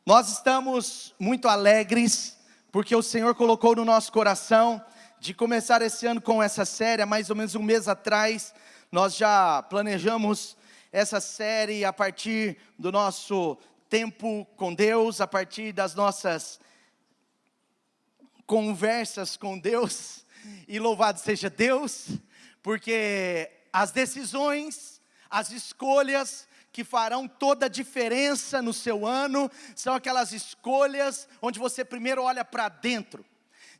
Nós estamos muito alegres, porque o Senhor colocou no nosso coração de começar esse ano com essa série. Há mais ou menos um mês atrás, nós já planejamos essa série a partir do nosso tempo com Deus, a partir das nossas conversas com Deus, e louvado seja Deus, porque as decisões, as escolhas que farão toda a diferença no seu ano, são aquelas escolhas onde você primeiro olha para dentro,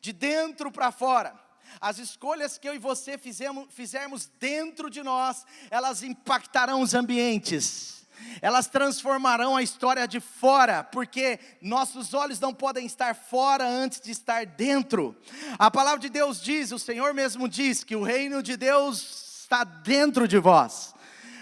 de dentro para fora. As escolhas que eu e você fizermos dentro de nós, elas impactarão os ambientes, elas transformarão a história de fora, porque nossos olhos não podem estar fora antes de estar dentro. A palavra de Deus diz, o Senhor mesmo diz, que o reino de Deus está dentro de vós.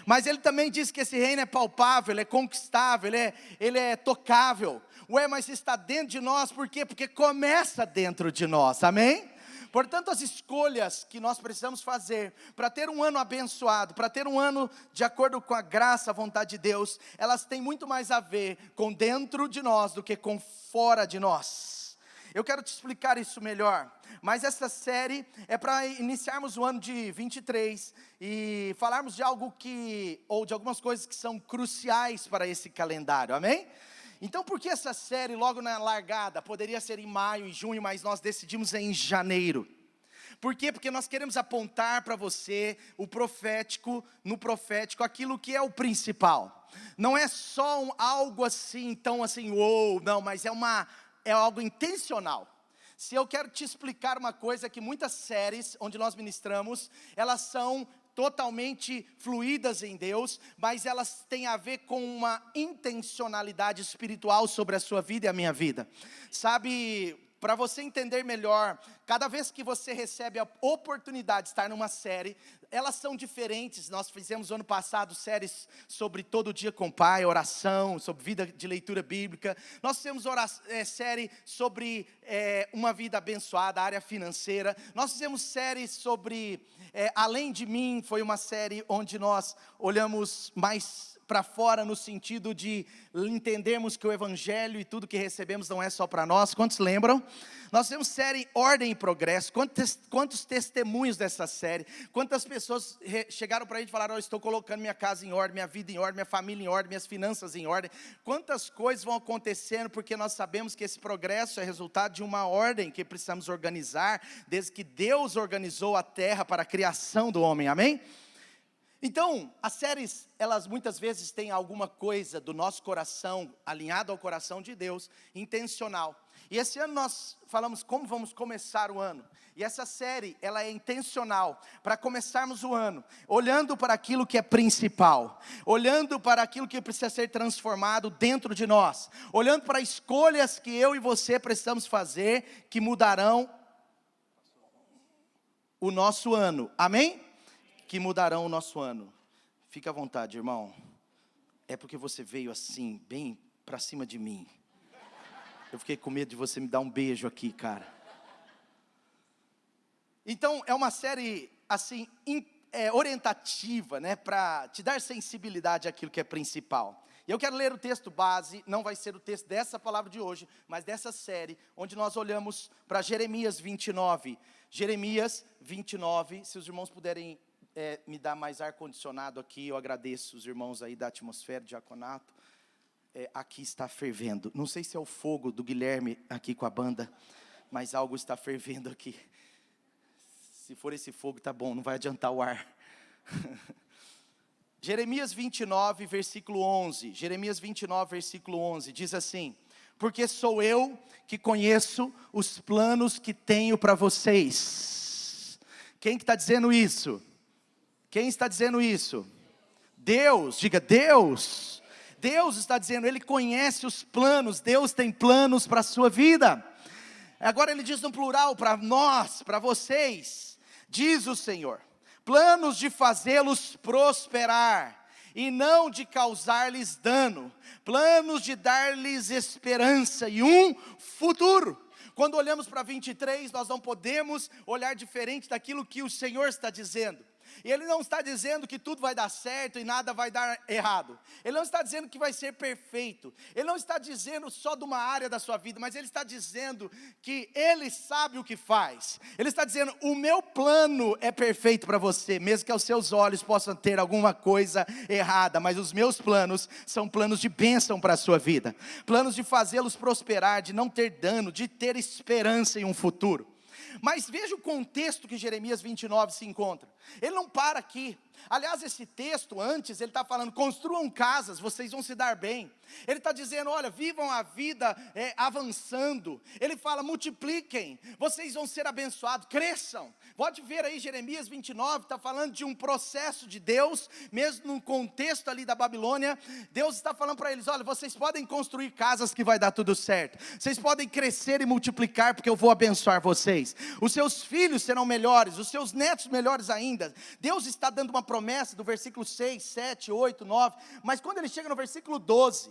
Mas Ele também diz que esse reino é palpável, ele é conquistável, ele é tocável. Ué, mas está dentro de nós, por quê? Porque começa dentro de nós, amém? Portanto, as escolhas que nós precisamos fazer para ter um ano abençoado, para ter um ano de acordo com a graça, a vontade de Deus, elas têm muito mais a ver com dentro de nós do que com fora de nós. Eu quero te explicar isso melhor, mas essa série é para iniciarmos o ano de 23 e falarmos de algo ou de algumas coisas que são cruciais para esse calendário, amém? Então, por que essa série logo na largada? Poderia ser em maio, em junho, mas nós decidimos em janeiro. Por quê? Porque nós queremos apontar para você no profético, aquilo que é o principal. Não é só algo assim, tão assim, não, mas é algo intencional. Se eu quero te explicar uma coisa, que muitas séries onde nós ministramos, elas são totalmente fluídas em Deus, mas elas têm a ver com uma intencionalidade espiritual sobre a sua vida e a minha vida. Sabe, para você entender melhor, cada vez que você recebe a oportunidade de estar numa série, elas são diferentes. Nós fizemos ano passado séries sobre todo dia com o Pai, oração, sobre vida de leitura bíblica. Nós fizemos série sobre uma vida abençoada, área financeira. Nós fizemos série sobre Além de Mim, foi uma série onde nós olhamos mais para fora, no sentido de entendermos que o Evangelho e tudo que recebemos não é só para nós. Quantos lembram? Nós temos série Ordem e Progresso. Quantos testemunhos dessa série? Quantas pessoas chegaram para a gente e falaram: eu estou colocando minha casa em ordem, minha vida em ordem, minha família em ordem, minhas finanças em ordem. Quantas coisas vão acontecendo, porque nós sabemos que esse progresso é resultado de uma ordem que precisamos organizar, desde que Deus organizou a terra para a criação do homem, amém? Então, as séries, elas muitas vezes têm alguma coisa do nosso coração, alinhado ao coração de Deus, intencional. E esse ano nós falamos como vamos começar o ano. E essa série, ela é intencional, para começarmos o ano, olhando para aquilo que é principal, olhando para aquilo que precisa ser transformado dentro de nós, olhando para escolhas que eu e você precisamos fazer, que mudarão o nosso ano, amém? Que mudarão o nosso ano. Fica à vontade, irmão. É porque você veio assim, bem para cima de mim. Eu fiquei com medo de você me dar um beijo aqui, cara. Então, é uma série, assim, orientativa, né? Para te dar sensibilidade àquilo que é principal. E eu quero ler o texto base, não vai ser o texto dessa palavra de hoje, mas dessa série, onde nós olhamos para Jeremias 29. Jeremias 29, se os irmãos puderem me dar mais ar-condicionado aqui, eu agradeço os irmãos aí da atmosfera, diaconato. Aqui está fervendo, não sei se é o fogo do Guilherme aqui com a banda, mas algo está fervendo aqui. Se for esse fogo, tá bom, não vai adiantar o ar. Jeremias 29, versículo 11, Jeremias 29, versículo 11, diz assim: porque sou eu que conheço os planos que tenho para vocês. Quem que está dizendo isso? Quem está dizendo isso? Deus, diga Deus. Deus está dizendo, Ele conhece os planos, Deus tem planos para a sua vida. Agora Ele diz no plural, para nós, para vocês, diz o Senhor, planos de fazê-los prosperar, e não de causar-lhes dano, planos de dar-lhes esperança e um futuro. Quando olhamos para 23, nós não podemos olhar diferente daquilo que o Senhor está dizendo. E Ele não está dizendo que tudo vai dar certo e nada vai dar errado. Ele não está dizendo que vai ser perfeito. Ele não está dizendo só de uma área da sua vida, mas Ele está dizendo que Ele sabe o que faz. Ele está dizendo, o meu plano é perfeito para você, mesmo que aos seus olhos possam ter alguma coisa errada, mas os meus planos são planos de bênção para a sua vida. Planos de fazê-los prosperar, de não ter dano, de ter esperança em um futuro. Mas veja o contexto que Jeremias 29 se encontra. Ele não para aqui. Aliás, esse texto antes, ele está falando, construam casas, vocês vão se dar bem. Ele está dizendo, olha, vivam a vida avançando. Ele fala, multipliquem, vocês vão ser abençoados, cresçam. Pode ver aí, Jeremias 29, está falando de um processo de Deus, mesmo no contexto ali da Babilônia. Deus está falando para eles, olha, vocês podem construir casas que vai dar tudo certo. Vocês podem crescer e multiplicar, porque eu vou abençoar vocês. Os seus filhos serão melhores, os seus netos melhores ainda. Deus está dando uma promessa do versículo 6, 7, 8, 9, mas quando ele chega no versículo 12,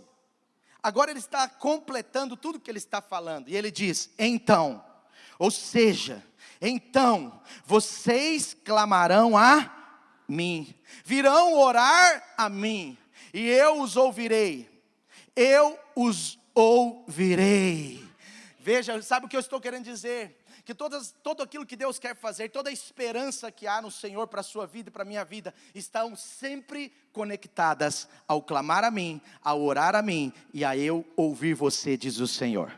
agora ele está completando tudo que ele está falando, e ele diz, então, ou seja, então, vocês clamarão a mim, virão orar a mim, e eu os ouvirei, veja, sabe o que eu estou querendo dizer? Que todo aquilo que Deus quer fazer, toda a esperança que há no Senhor para a sua vida e para a minha vida, estão sempre conectadas ao clamar a mim, ao orar a mim, e a eu ouvir você, diz o Senhor.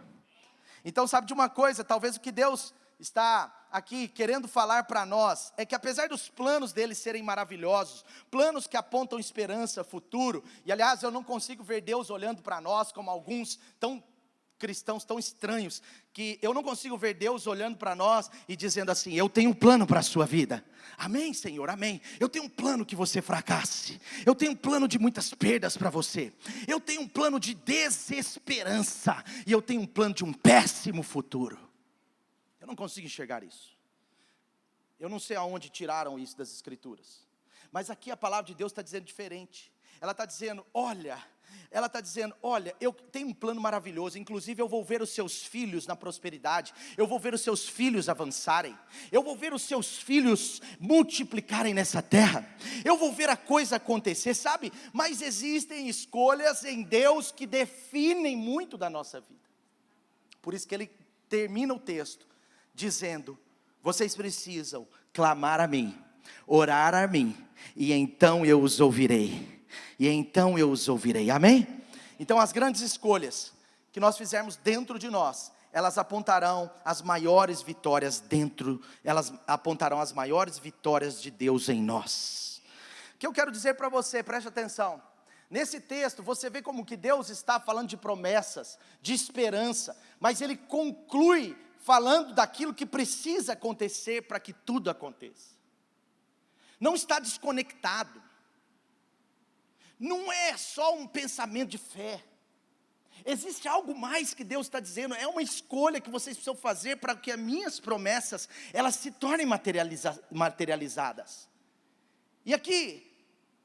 Então sabe de uma coisa, talvez o que Deus está aqui querendo falar para nós, é que apesar dos planos dele serem maravilhosos, planos que apontam esperança, futuro, e aliás eu não consigo ver Deus olhando para nós como alguns cristãos tão estranhos, que eu não consigo ver Deus olhando para nós e dizendo assim, eu tenho um plano para a sua vida, amém Senhor, amém, eu tenho um plano que você fracasse, eu tenho um plano de muitas perdas para você, eu tenho um plano de desesperança, e eu tenho um plano de um péssimo futuro. Eu não consigo enxergar isso, eu não sei aonde tiraram isso das escrituras, mas aqui a palavra de Deus está dizendo diferente. Ela está dizendo, olha, eu tenho um plano maravilhoso, inclusive eu vou ver os seus filhos na prosperidade, eu vou ver os seus filhos avançarem, eu vou ver os seus filhos multiplicarem nessa terra, eu vou ver a coisa acontecer, sabe? Mas existem escolhas em Deus que definem muito da nossa vida. Por isso que ele termina o texto dizendo, vocês precisam clamar a mim, orar a mim, e então eu os ouvirei. Amém? Então as grandes escolhas que nós fizermos dentro de nós, elas apontarão as maiores vitórias elas apontarão as maiores vitórias de Deus em nós. O que eu quero dizer para você, preste atenção, nesse texto você vê como que Deus está falando de promessas, de esperança, mas Ele conclui falando daquilo que precisa acontecer para que tudo aconteça. Não está desconectado. Não é só um pensamento de fé. Existe algo mais que Deus está dizendo. É uma escolha que vocês precisam fazer para que as minhas promessas, elas se tornem materializadas. E aqui,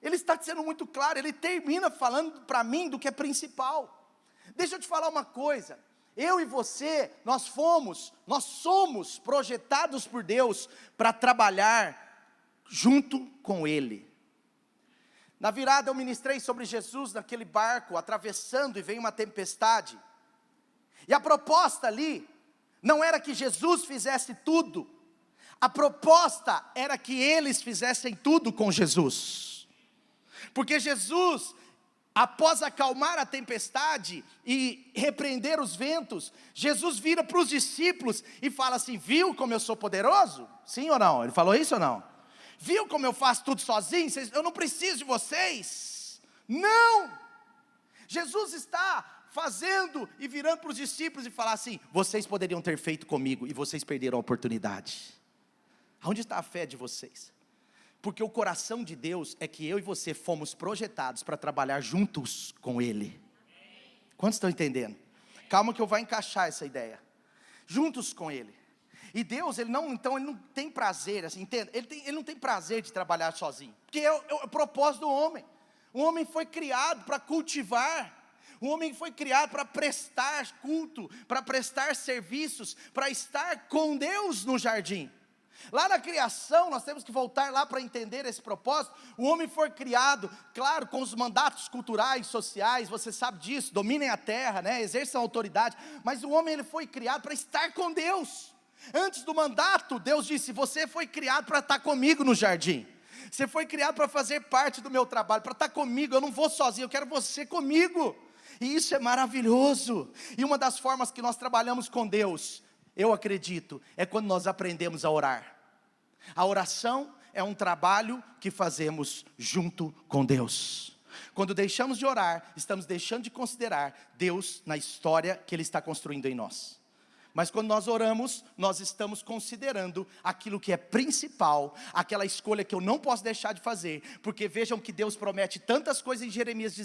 Ele está sendo muito claro. Ele termina falando para mim do que é principal. Deixa eu te falar uma coisa. Eu e você, nós somos projetados por Deus para trabalhar junto com Ele. Na virada eu ministrei sobre Jesus naquele barco, atravessando, e veio uma tempestade. E a proposta ali, não era que Jesus fizesse tudo. A proposta era que eles fizessem tudo com Jesus. Porque Jesus, após acalmar a tempestade e repreender os ventos, Jesus vira para os discípulos e fala assim, viu como eu sou poderoso? Sim ou não? Ele falou isso ou não? Viu como eu faço tudo sozinho? Eu não preciso de vocês. Não! Jesus está fazendo e virando para os discípulos e falar assim, vocês poderiam ter feito comigo e vocês perderam a oportunidade. Onde está a fé de vocês? Porque o coração de Deus é que eu e você fomos projetados para trabalhar juntos com Ele. Quantos estão entendendo? Calma que eu vou encaixar essa ideia. Juntos com Ele. E Deus, Ele não tem prazer, assim, entenda? Ele não tem prazer de trabalhar sozinho, porque é o propósito do homem. O homem foi criado para cultivar, o homem foi criado para prestar culto, para prestar serviços, para estar com Deus no jardim. Lá na criação, nós temos que voltar lá para entender esse propósito. O homem foi criado, claro, com os mandatos culturais, sociais, você sabe disso, dominem a terra, né, exerçam autoridade, mas o homem ele foi criado para estar com Deus. Antes do mandato, Deus disse: você foi criado para estar comigo no jardim, você foi criado para fazer parte do meu trabalho, para estar comigo, eu não vou sozinho, eu quero você comigo, e isso é maravilhoso. E uma das formas que nós trabalhamos com Deus, eu acredito, é quando nós aprendemos a orar. A oração é um trabalho que fazemos junto com Deus. Quando deixamos de orar, estamos deixando de considerar Deus na história que Ele está construindo em nós. Mas quando nós oramos, nós estamos considerando aquilo que é principal, aquela escolha que eu não posso deixar de fazer, porque vejam que Deus promete tantas coisas em Jeremias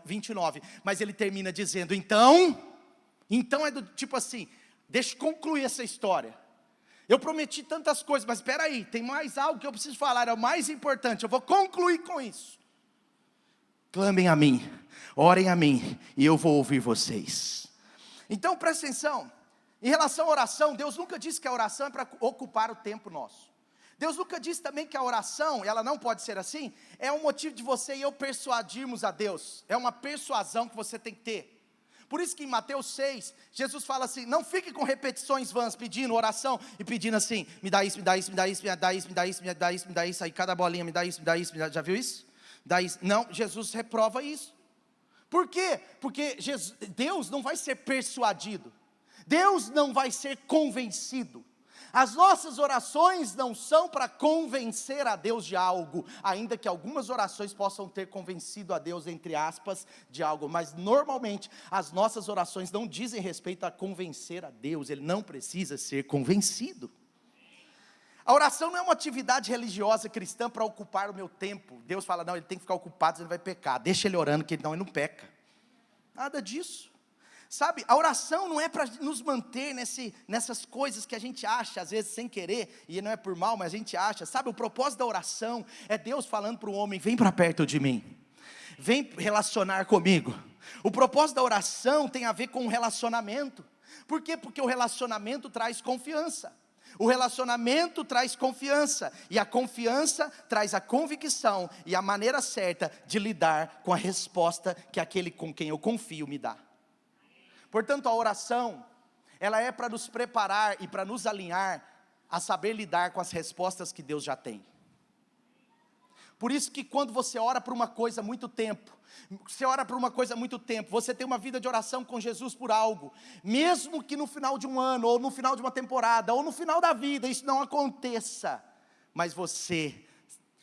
29, mas Ele termina dizendo, então é do tipo assim, deixa eu concluir essa história. Eu prometi tantas coisas, mas espera aí, tem mais algo que eu preciso falar, é o mais importante, eu vou concluir com isso. Clamem a mim, orem a mim, e eu vou ouvir vocês. Então presta atenção, em relação à oração, Deus nunca disse que a oração é para ocupar o tempo nosso. Deus nunca disse também que a oração, ela não pode ser assim, é um motivo de você e eu persuadirmos a Deus, é uma persuasão que você tem que ter. Por isso que em Mateus 6, Jesus fala assim, não fique com repetições vãs, pedindo oração, e pedindo assim, me dá isso, me dá isso, me dá isso, me dá isso, me dá isso, me dá isso, me dá isso, aí cada bolinha, me dá isso, me dá isso, já viu isso? Dá isso. Não, Jesus reprova isso. Por quê? Porque Deus não vai ser persuadido, Deus não vai ser convencido. As nossas orações não são para convencer a Deus de algo, ainda que algumas orações possam ter convencido a Deus, entre aspas, de algo, mas normalmente as nossas orações não dizem respeito a convencer a Deus, Ele não precisa ser convencido. A oração não é uma atividade religiosa cristã para ocupar o meu tempo. Deus fala, não, ele tem que ficar ocupado, ele vai pecar, deixa ele orando, que ele não peca. Nada disso. Sabe, a oração não é para nos manter nessas coisas que a gente acha, às vezes sem querer, e não é por mal, mas a gente acha, sabe, o propósito da oração é Deus falando para o homem, vem para perto de mim, vem relacionar comigo. O propósito da oração tem a ver com o relacionamento. Por quê? Porque o relacionamento traz confiança. O relacionamento traz confiança, e a confiança traz a convicção, e a maneira certa de lidar com a resposta que aquele com quem eu confio me dá. Portanto, a oração, ela é para nos preparar e para nos alinhar a saber lidar com as respostas que Deus já tem. Por isso que quando você ora por uma coisa há muito tempo, você tem uma vida de oração com Jesus por algo, mesmo que no final de um ano, ou no final de uma temporada, ou no final da vida, isso não aconteça, mas você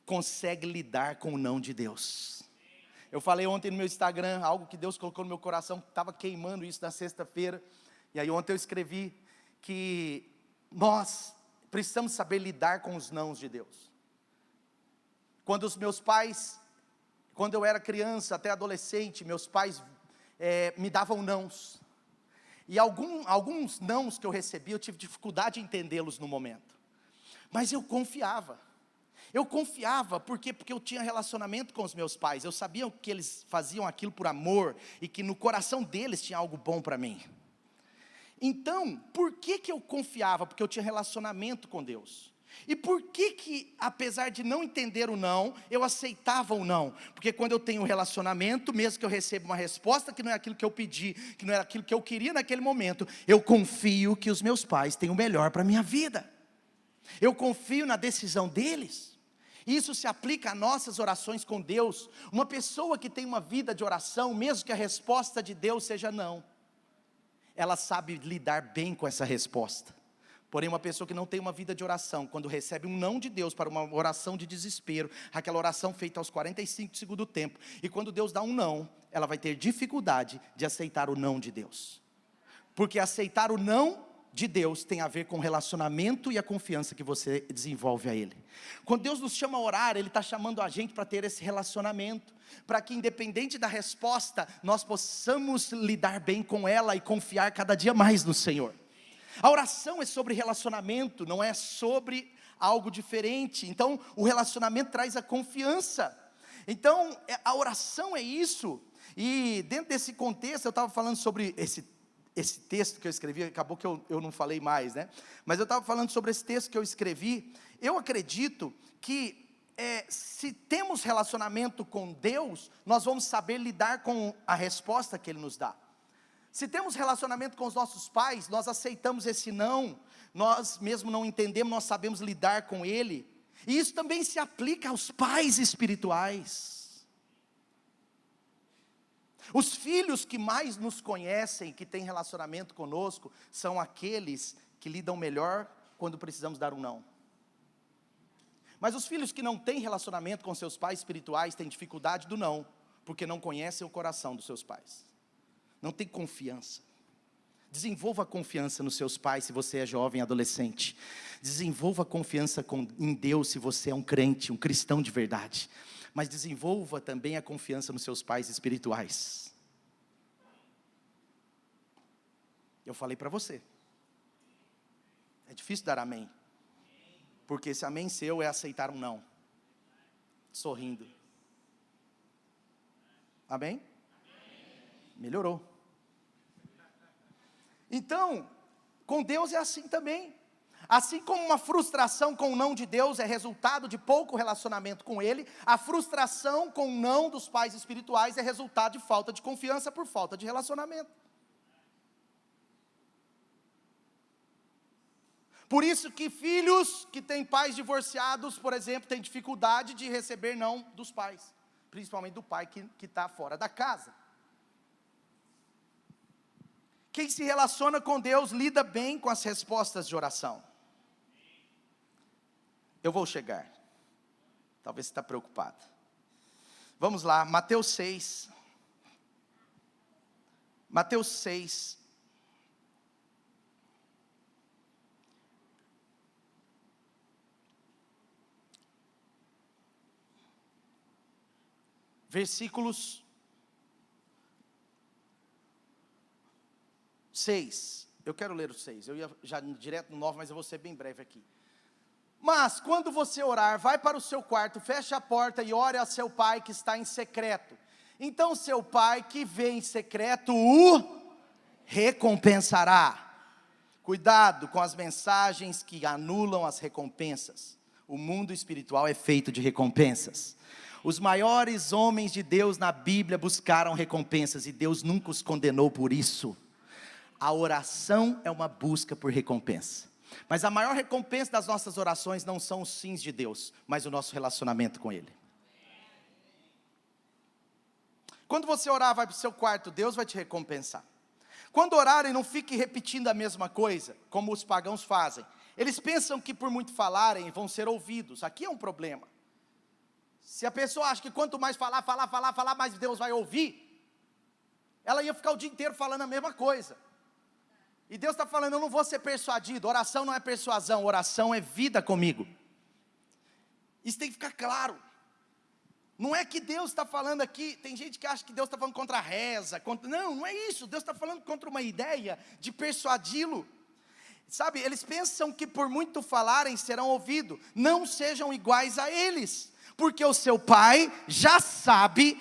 consegue lidar com o não de Deus. Eu falei ontem no meu Instagram, algo que Deus colocou no meu coração, estava queimando isso na sexta-feira, e aí ontem eu escrevi que nós precisamos saber lidar com os nãos de Deus. Quando os meus pais, quando eu era criança, até adolescente, meus pais me davam nãos, e alguns nãos que eu recebi, eu tive dificuldade em entendê-los no momento, mas eu confiava. Por quê? Porque eu tinha relacionamento com os meus pais, eu sabia que eles faziam aquilo por amor, e que no coração deles tinha algo bom para mim. Então, por que eu confiava? Porque eu tinha relacionamento com Deus. E por que apesar de não entender o não, eu aceitava o não? Porque quando eu tenho um relacionamento, mesmo que eu receba uma resposta que não é aquilo que eu pedi, que não era aquilo que eu queria naquele momento, eu confio que os meus pais têm o melhor para a minha vida. Eu confio na decisão deles. Isso se aplica a nossas orações com Deus. Uma pessoa que tem uma vida de oração, mesmo que a resposta de Deus seja não, ela sabe lidar bem com essa resposta. Porém, uma pessoa que não tem uma vida de oração, quando recebe um não de Deus para uma oração de desespero, aquela oração feita aos 45 do segundo tempo, e quando Deus dá um não, ela vai ter dificuldade de aceitar o não de Deus. Porque aceitar o não de Deus tem a ver com o relacionamento e a confiança que você desenvolve a Ele. Quando Deus nos chama a orar, Ele está chamando a gente para ter esse relacionamento, para que independente da resposta, nós possamos lidar bem com ela e confiar cada dia mais no Senhor. A oração é sobre relacionamento, não é sobre algo diferente. Então o relacionamento traz a confiança. Então a oração é isso. E dentro desse contexto, eu estava falando sobre esse texto que eu escrevi, acabou que eu não falei mais, né? Mas eu estava falando sobre esse texto que eu escrevi. Eu acredito que se temos relacionamento com Deus, nós vamos saber lidar com a resposta que Ele nos dá. Se temos relacionamento com os nossos pais, nós aceitamos esse não, nós mesmo não entendemos, nós sabemos lidar com ele. E isso também se aplica aos pais espirituais. Os filhos que mais nos conhecem, que têm relacionamento conosco, são aqueles que lidam melhor quando precisamos dar um não. Mas os filhos que não têm relacionamento com seus pais espirituais têm dificuldade do não, porque não conhecem o coração dos seus pais. Não tem confiança. Desenvolva confiança nos seus pais se você é jovem, adolescente. Desenvolva confiança em Deus se você é um crente, um cristão de verdade. Mas desenvolva também a confiança nos seus pais espirituais. Eu falei para você. É difícil dar amém. Porque esse amém seu é aceitar um não. Sorrindo. Amém? Melhorou. Então, com Deus é assim também. Assim como uma frustração com o não de Deus é resultado de pouco relacionamento com Ele, a frustração com o não dos pais espirituais é resultado de falta de confiança por falta de relacionamento. Por isso que filhos que têm pais divorciados, por exemplo, têm dificuldade de receber não dos pais, principalmente do pai que está fora da casa. Quem se relaciona com Deus lida bem com as respostas de oração. Eu vou chegar. Talvez você está preocupado. Vamos lá, Mateus 6. Mateus 6. Versículos 6, eu quero ler o 6, eu ia já direto no 9, mas eu vou ser bem breve aqui. Mas, quando você orar, vai para o seu quarto, feche a porta e ore a seu pai que está em secreto. Então seu pai que vê em secreto o recompensará. Cuidado com as mensagens que anulam as recompensas. O mundo espiritual é feito de recompensas. Os maiores homens de Deus na Bíblia buscaram recompensas e Deus nunca os condenou por isso. A oração é uma busca por recompensa. Mas a maior recompensa das nossas orações não são os sims de Deus, mas o nosso relacionamento com Ele. Quando você orar, vai para o seu quarto, Deus vai te recompensar. Quando orarem, não fique repetindo a mesma coisa, como os pagãos fazem. Eles pensam que por muito falarem, vão ser ouvidos. Aqui é um problema. Se a pessoa acha que quanto mais falar, mais Deus vai ouvir, ela ia ficar o dia inteiro falando a mesma coisa. E Deus está falando, eu não vou ser persuadido. Oração não é persuasão, oração é vida comigo. Isso tem que ficar claro. Não é que Deus está falando aqui, tem gente que acha que Deus está falando contra a reza, não é isso, Deus está falando contra uma ideia de persuadi-lo. Sabe, eles pensam que por muito falarem serão ouvidos, não sejam iguais a eles, porque o seu pai já sabe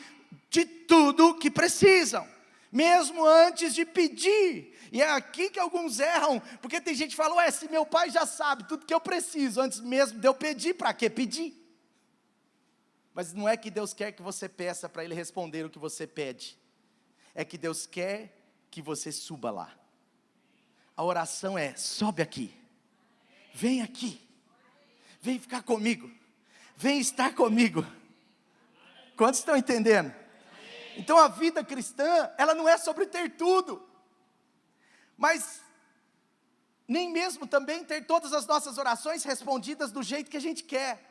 de tudo que precisam, mesmo antes de pedir. E é aqui que alguns erram, porque tem gente que fala, se meu pai já sabe tudo que eu preciso, antes mesmo de eu pedir, para que pedir? Mas não é que Deus quer que você peça para Ele responder o que você pede, é que Deus quer que você suba lá. A oração é, sobe aqui, vem aqui, vem ficar comigo, vem estar comigo. Quantos estão entendendo? Então a vida cristã, ela não é sobre ter tudo, mas nem mesmo também ter todas as nossas orações respondidas do jeito que a gente quer.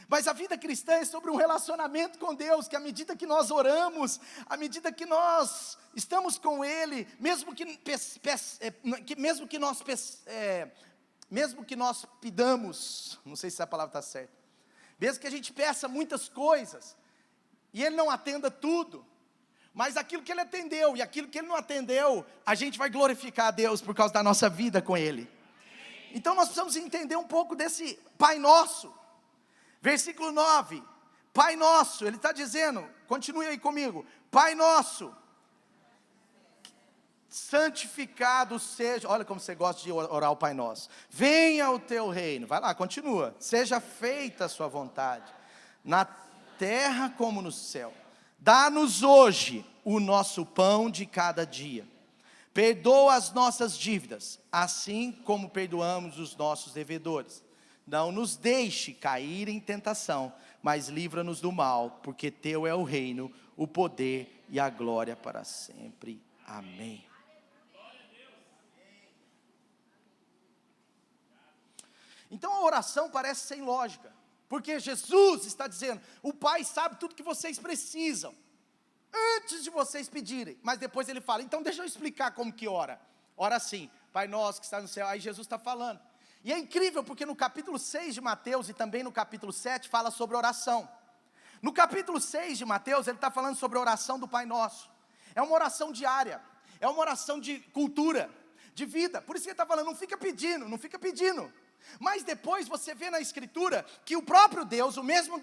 Mas a vida cristã é sobre um relacionamento com Deus, que à medida que nós oramos, à medida que nós estamos com Ele, mesmo que nós pidamos, não sei se a palavra está certa, mesmo que a gente peça muitas coisas, e Ele não atenda tudo, mas aquilo que Ele atendeu e aquilo que Ele não atendeu, a gente vai glorificar a Deus por causa da nossa vida com Ele. Então nós precisamos entender um pouco desse Pai Nosso. Versículo 9, Pai Nosso, Ele está dizendo, continue aí comigo, Pai Nosso, santificado seja, olha como você gosta de orar o Pai Nosso, venha o teu reino, vai lá, continua, seja feita a sua vontade, na terra como no céu, dá-nos hoje o nosso pão de cada dia, perdoa as nossas dívidas, assim como perdoamos os nossos devedores, não nos deixe cair em tentação, mas livra-nos do mal, porque teu é o reino, o poder e a glória para sempre, amém. Então a oração parece sem lógica, porque Jesus está dizendo, o Pai sabe tudo que vocês precisam, antes de vocês pedirem, mas depois ele fala, então deixa eu explicar como que ora assim, Pai nosso que está no céu, aí Jesus está falando, e é incrível porque no capítulo 6 de Mateus e também no capítulo 7 fala sobre oração, no capítulo 6 de Mateus ele está falando sobre a oração do Pai Nosso, é uma oração diária, é uma oração de cultura, de vida, por isso que ele está falando, não fica pedindo, mas depois você vê na escritura, que o próprio Deus, o mesmo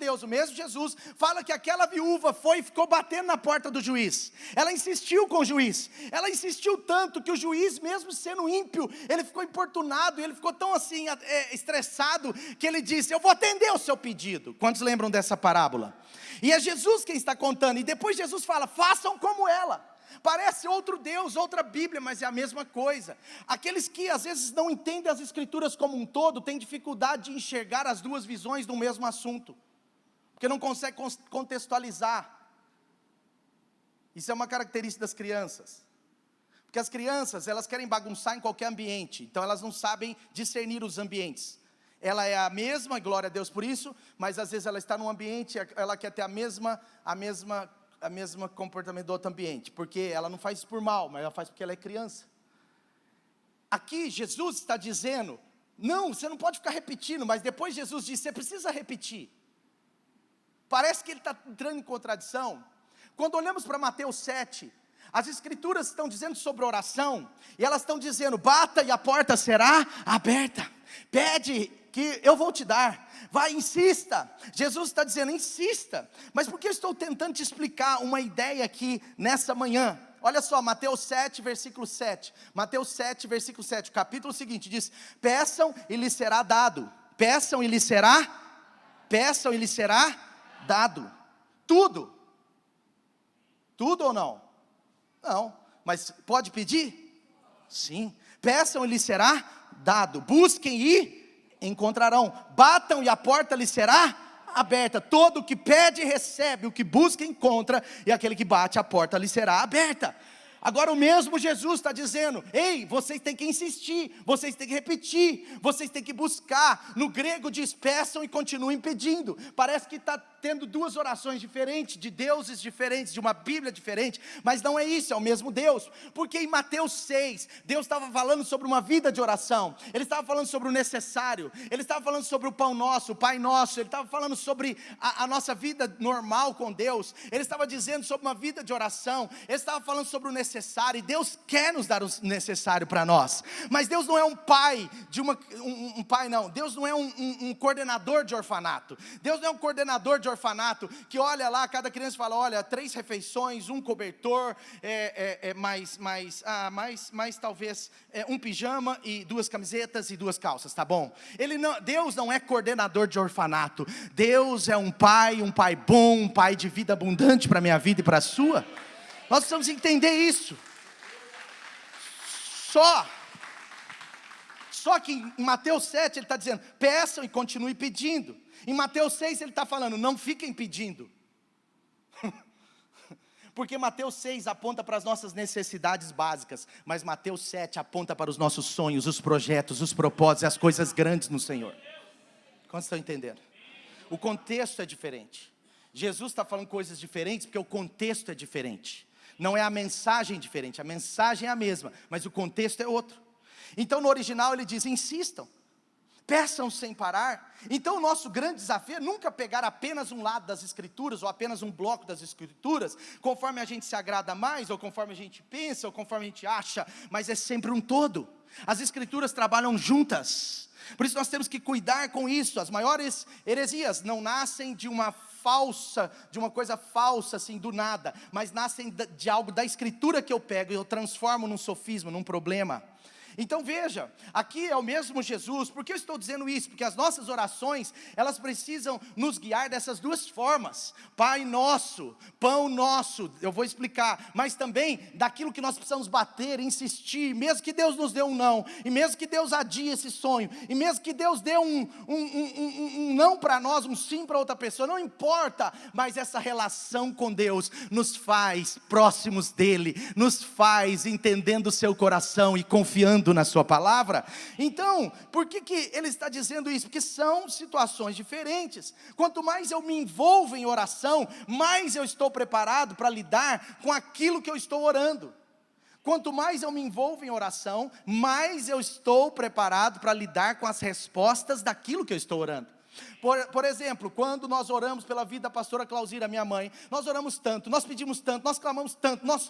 Jesus, fala que aquela viúva foi e ficou batendo na porta do juiz, ela insistiu com o juiz, ela insistiu tanto, que o juiz mesmo sendo ímpio, ele ficou importunado, ele ficou tão assim, estressado, que ele disse, eu vou atender o seu pedido, quantos lembram dessa parábola? E é Jesus quem está contando, e depois Jesus fala, façam como ela, parece outro Deus, outra Bíblia, mas é a mesma coisa. Aqueles que às vezes não entendem as escrituras como um todo, têm dificuldade de enxergar as duas visões do mesmo assunto, porque não consegue contextualizar. Isso é uma característica das crianças, porque as crianças, elas querem bagunçar em qualquer ambiente, então elas não sabem discernir os ambientes. Ela é a mesma, glória a Deus por isso, mas às vezes ela está num ambiente, ela quer ter a mesma comportamento do outro ambiente, porque ela não faz isso por mal, mas ela faz porque ela é criança. Aqui Jesus está dizendo, não, você não pode ficar repetindo, mas depois Jesus diz, você precisa repetir. Parece que ele está entrando em contradição. Quando olhamos para Mateus 7, as escrituras estão dizendo sobre oração, e elas estão dizendo, bata e a porta será aberta, pede que eu vou te dar, vai, insista, Jesus está dizendo, insista, mas por que eu estou tentando te explicar uma ideia aqui nessa manhã? Olha só, Mateus 7, versículo 7, Mateus 7, versículo 7, o capítulo seguinte diz, peçam e lhes será dado, peçam e lhes será dado, tudo ou não? Não, mas pode pedir? Sim, peçam e lhes será dado, busquem e encontrarão, batam e a porta lhes será aberta, todo o que pede recebe, o que busca encontra, e aquele que bate a porta lhe será aberta. Agora o mesmo Jesus está dizendo, ei, vocês têm que insistir, vocês têm que repetir, vocês têm que buscar. No grego diz, peçam e continuem pedindo. Parece que está tendo duas orações diferentes, de deuses diferentes, de uma Bíblia diferente, mas não é isso, é o mesmo Deus, porque em Mateus 6, Deus estava falando sobre uma vida de oração, Ele estava falando sobre o necessário, Ele estava falando sobre o pão nosso, o Pai nosso, Ele estava falando sobre a nossa vida normal com Deus, Ele estava dizendo sobre uma vida de oração, Ele estava falando sobre o necessário, e Deus quer nos dar o necessário para nós, mas Deus não é um pai, Deus não é um coordenador de orfanato, Deus não é um coordenador de orfanato, que olha lá, cada criança fala, olha, 3 refeições, um cobertor, mais talvez um pijama e 2 camisetas e 2 calças, tá bom? Deus não é coordenador de orfanato, Deus é um pai bom, um pai de vida abundante para a minha vida e para a sua. Nós precisamos entender isso. Só que em Mateus 7 ele está dizendo, peçam e continue pedindo. Em Mateus 6 ele está falando, não fiquem pedindo. Porque Mateus 6 aponta para as nossas necessidades básicas, mas Mateus 7 aponta para os nossos sonhos, os projetos, os propósitos, as coisas grandes no Senhor. Quantos estão entendendo? O contexto é diferente. Jesus está falando coisas diferentes porque o contexto é diferente. Não é a mensagem diferente, a mensagem é a mesma, mas o contexto é outro. Então no original ele diz, insistam, peçam sem parar. Então o nosso grande desafio é nunca pegar apenas um lado das escrituras, ou apenas um bloco das escrituras, conforme a gente se agrada mais, ou conforme a gente pensa, ou conforme a gente acha, mas é sempre um todo. As escrituras trabalham juntas, por isso nós temos que cuidar com isso. As maiores heresias não nascem de uma falsa, de uma coisa falsa assim do nada, mas nascem de algo da escritura que eu pego e eu transformo num sofisma, num problema. Então veja, aqui é o mesmo Jesus. Por que eu estou dizendo isso? Porque as nossas orações, elas precisam nos guiar dessas duas formas: Pai nosso, pão nosso, eu vou explicar, mas também daquilo que nós precisamos bater, insistir, mesmo que Deus nos dê um não, e mesmo que Deus adie esse sonho, e mesmo que Deus dê um não para nós, um sim para outra pessoa, não importa, mas essa relação com Deus nos faz próximos dEle, nos faz entendendo o seu coração e confiando na sua palavra. Então, por que ele está dizendo isso? Porque são situações diferentes. Quanto mais eu me envolvo em oração, mais eu estou preparado para lidar com aquilo que eu estou orando. Quanto mais eu me envolvo em oração, mais eu estou preparado para lidar com as respostas daquilo que eu estou orando. Por exemplo, quando nós oramos pela vida da pastora Clauzira, minha mãe, nós oramos tanto, nós pedimos tanto, nós clamamos tanto, nós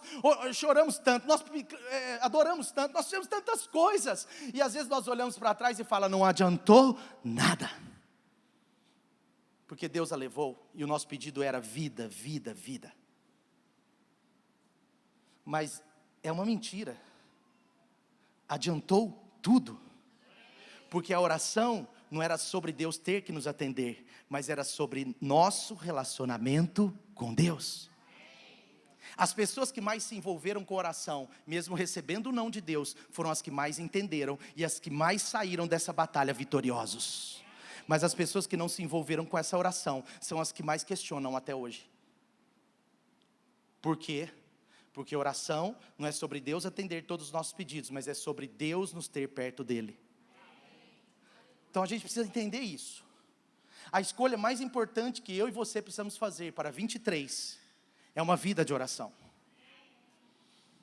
choramos tanto, nós adoramos tanto, nós fizemos tantas coisas, e às vezes nós olhamos para trás e falamos, não adiantou nada, porque Deus a levou, e o nosso pedido era vida, vida, vida. Mas é uma mentira, adiantou tudo, porque a oração não era sobre Deus ter que nos atender, mas era sobre nosso relacionamento com Deus. As pessoas que mais se envolveram com oração, mesmo recebendo o não de Deus, foram as que mais entenderam e as que mais saíram dessa batalha vitoriosos. Mas as pessoas que não se envolveram com essa oração, são as que mais questionam até hoje. Por quê? Porque oração não é sobre Deus atender todos os nossos pedidos, mas é sobre Deus nos ter perto dEle. Então a gente precisa entender isso. A escolha mais importante que eu e você precisamos fazer para 23 é uma vida de oração.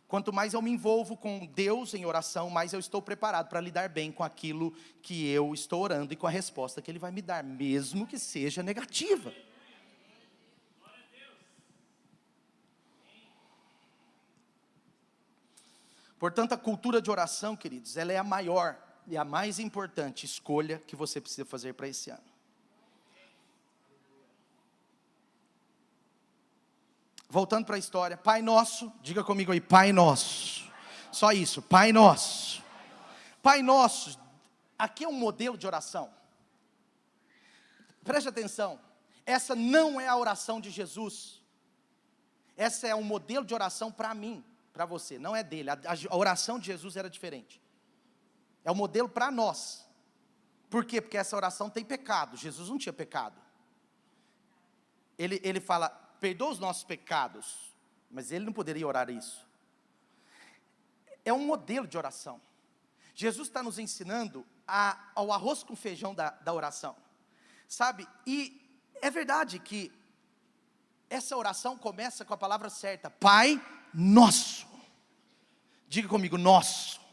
Quanto mais eu me envolvo com Deus em oração, mais eu estou preparado para lidar bem com aquilo que eu estou orando e com a resposta que Ele vai me dar, mesmo que seja negativa. Portanto, a cultura de oração, queridos, ela é a maior e a mais importante escolha que você precisa fazer para esse ano. Voltando para a história, Pai Nosso, diga comigo aí, Pai Nosso. Só isso, Pai Nosso. Pai Nosso, aqui é um modelo de oração. Preste atenção, essa não é a oração de Jesus. Essa é um modelo de oração para mim, para você, não é dele. A oração de Jesus era diferente. É o modelo para nós. Por quê? Porque essa oração tem pecado. Jesus não tinha pecado. Ele fala, perdoa os nossos pecados. Mas ele não poderia orar isso. É um modelo de oração. Jesus está nos ensinando ao arroz com feijão da oração. Sabe? E é verdade que essa oração começa com a palavra certa. Pai Nosso. Diga comigo, nosso.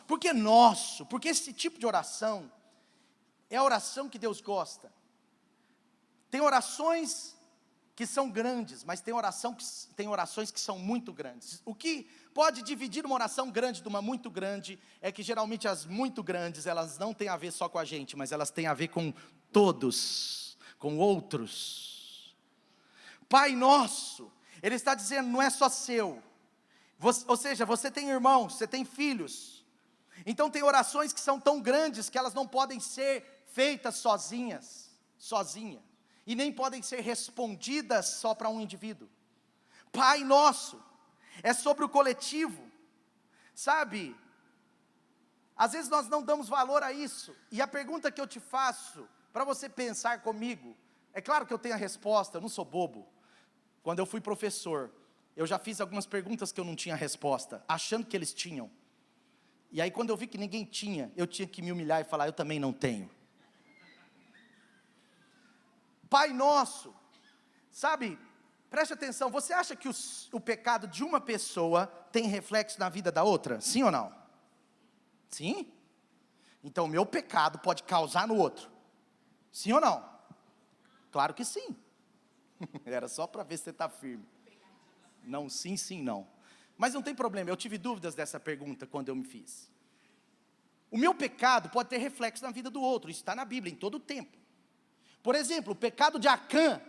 Por que nosso? Porque esse tipo de oração é a oração que Deus gosta. Tem orações que são grandes, mas tem orações que são muito grandes. O que pode dividir uma oração grande de uma muito grande é que geralmente as muito grandes, elas não têm a ver só com a gente, mas elas têm a ver com todos, com outros. Pai Nosso, Ele está dizendo, não é só seu. Ou seja, você tem irmãos, você tem filhos. Então tem orações que são tão grandes que elas não podem ser feitas sozinha, e nem podem ser respondidas só para um indivíduo. Pai Nosso, é sobre o coletivo, sabe? Às vezes nós não damos valor a isso, e a pergunta que eu te faço, para você pensar comigo, é claro que eu tenho a resposta, eu não sou bobo. Quando eu fui professor, eu já fiz algumas perguntas que eu não tinha resposta, achando que eles tinham. E aí quando eu vi que ninguém tinha, eu tinha que me humilhar e falar, eu também não tenho. Pai Nosso, sabe, preste atenção, você acha que o pecado de uma pessoa tem reflexo na vida da outra? Sim ou não? Sim? Então o meu pecado pode causar no outro. Sim ou não? Claro que sim. Era só para ver se você está firme. Não, sim, sim, não. Mas não tem problema, eu tive dúvidas dessa pergunta quando eu me fiz. O meu pecado pode ter reflexo na vida do outro, isso está na Bíblia, em todo o tempo. Por exemplo, o pecado de Acã,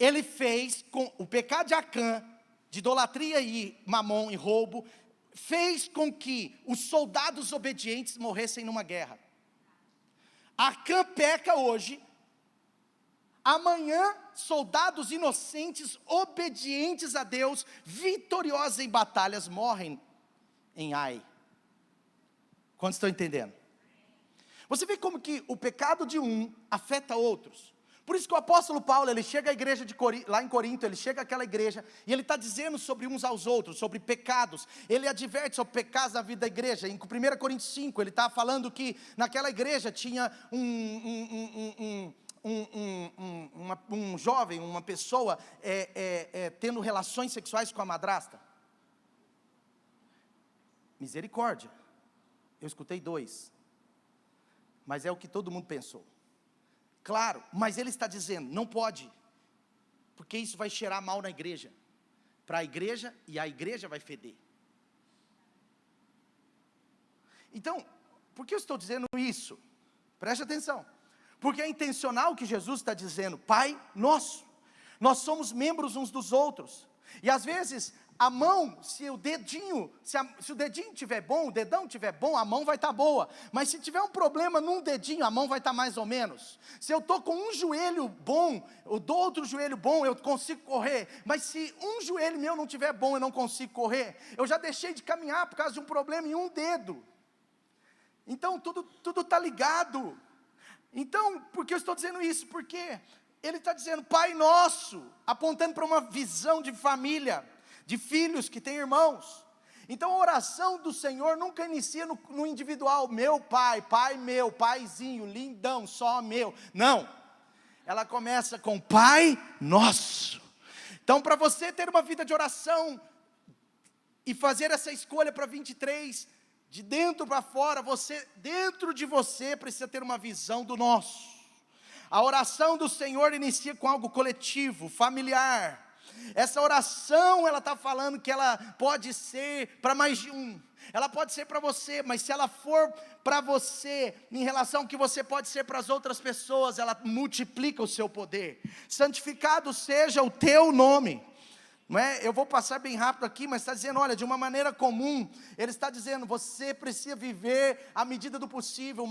ele fez com o pecado de Acã, de idolatria e mamon e roubo, fez com que os soldados obedientes morressem numa guerra. Acã peca hoje, amanhã soldados inocentes, obedientes a Deus, vitoriosos em batalhas, morrem em Ai. Quantos estão entendendo? Você vê como que o pecado de um afeta outros. Por isso que o apóstolo Paulo, ele chega à igreja lá em Corinto, ele chega àquela igreja, e ele está dizendo sobre uns aos outros, sobre pecados, ele adverte sobre pecados na vida da igreja. Em 1 Coríntios 5, ele está falando que naquela igreja tinha um jovem, uma pessoa, tendo relações sexuais com a madrasta. Misericórdia, eu escutei 2, mas é o que todo mundo pensou. Claro, mas ele está dizendo, não pode, porque isso vai cheirar mal na igreja, para a igreja, e a igreja vai feder. Então, por que eu estou dizendo isso? Preste atenção, porque é intencional o que Jesus está dizendo. Pai nosso, nós somos membros uns dos outros, e às vezes a mão, se o dedinho estiver bom, o dedão estiver bom, a mão vai estar boa. Mas se tiver um problema num dedinho, a mão vai estar mais ou menos. Se eu estou com um joelho bom, eu dou outro joelho bom, eu consigo correr. Mas se um joelho meu não estiver bom, eu não consigo correr. Eu já deixei de caminhar por causa de um problema em um dedo. Então tudo está ligado. Então, por que eu estou dizendo isso? Porque ele está dizendo Pai Nosso, apontando para uma visão de família, de filhos que têm irmãos. Então a oração do Senhor nunca inicia no individual, meu pai, pai meu, paizinho, lindão, só meu. Não, ela começa com Pai Nosso. Então, para você ter uma vida de oração e fazer essa escolha para 23, de dentro para fora, dentro de você precisa ter uma visão do nosso. A oração do Senhor inicia com algo coletivo, familiar. Essa oração, ela está falando que ela pode ser para mais de um, ela pode ser para você, mas se ela for para você, em relação ao que você pode ser para as outras pessoas, ela multiplica o seu poder. Santificado seja o teu nome. Não é? Eu vou passar bem rápido aqui, mas está dizendo, olha, de uma maneira comum, ele está dizendo, você precisa viver à medida do possível,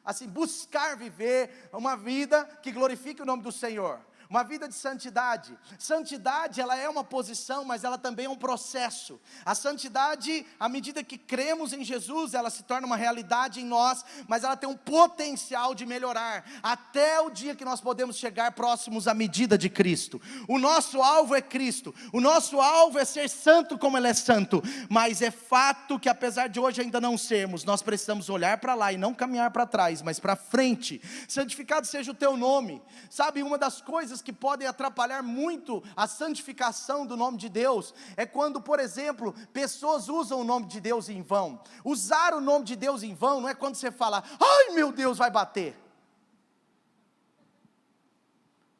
assim, buscar viver uma vida que glorifique o nome do Senhor. Uma vida de santidade. Santidade, ela é uma posição, mas ela também é um processo. A santidade, à medida que cremos em Jesus, ela se torna uma realidade em nós, mas ela tem um potencial de melhorar, até o dia que nós podemos chegar próximos à medida de Cristo. O nosso alvo é Cristo, o nosso alvo é ser santo como Ele é santo, mas é fato que apesar de hoje ainda não sermos, nós precisamos olhar para lá e não caminhar para trás, mas para frente. Santificado seja o teu nome. Sabe, uma das coisas que podem atrapalhar muito a santificação do nome de Deus, é quando, por exemplo, pessoas usam o nome de Deus em vão. Usar o nome de Deus em vão, não é quando você fala, ai meu Deus, vai bater.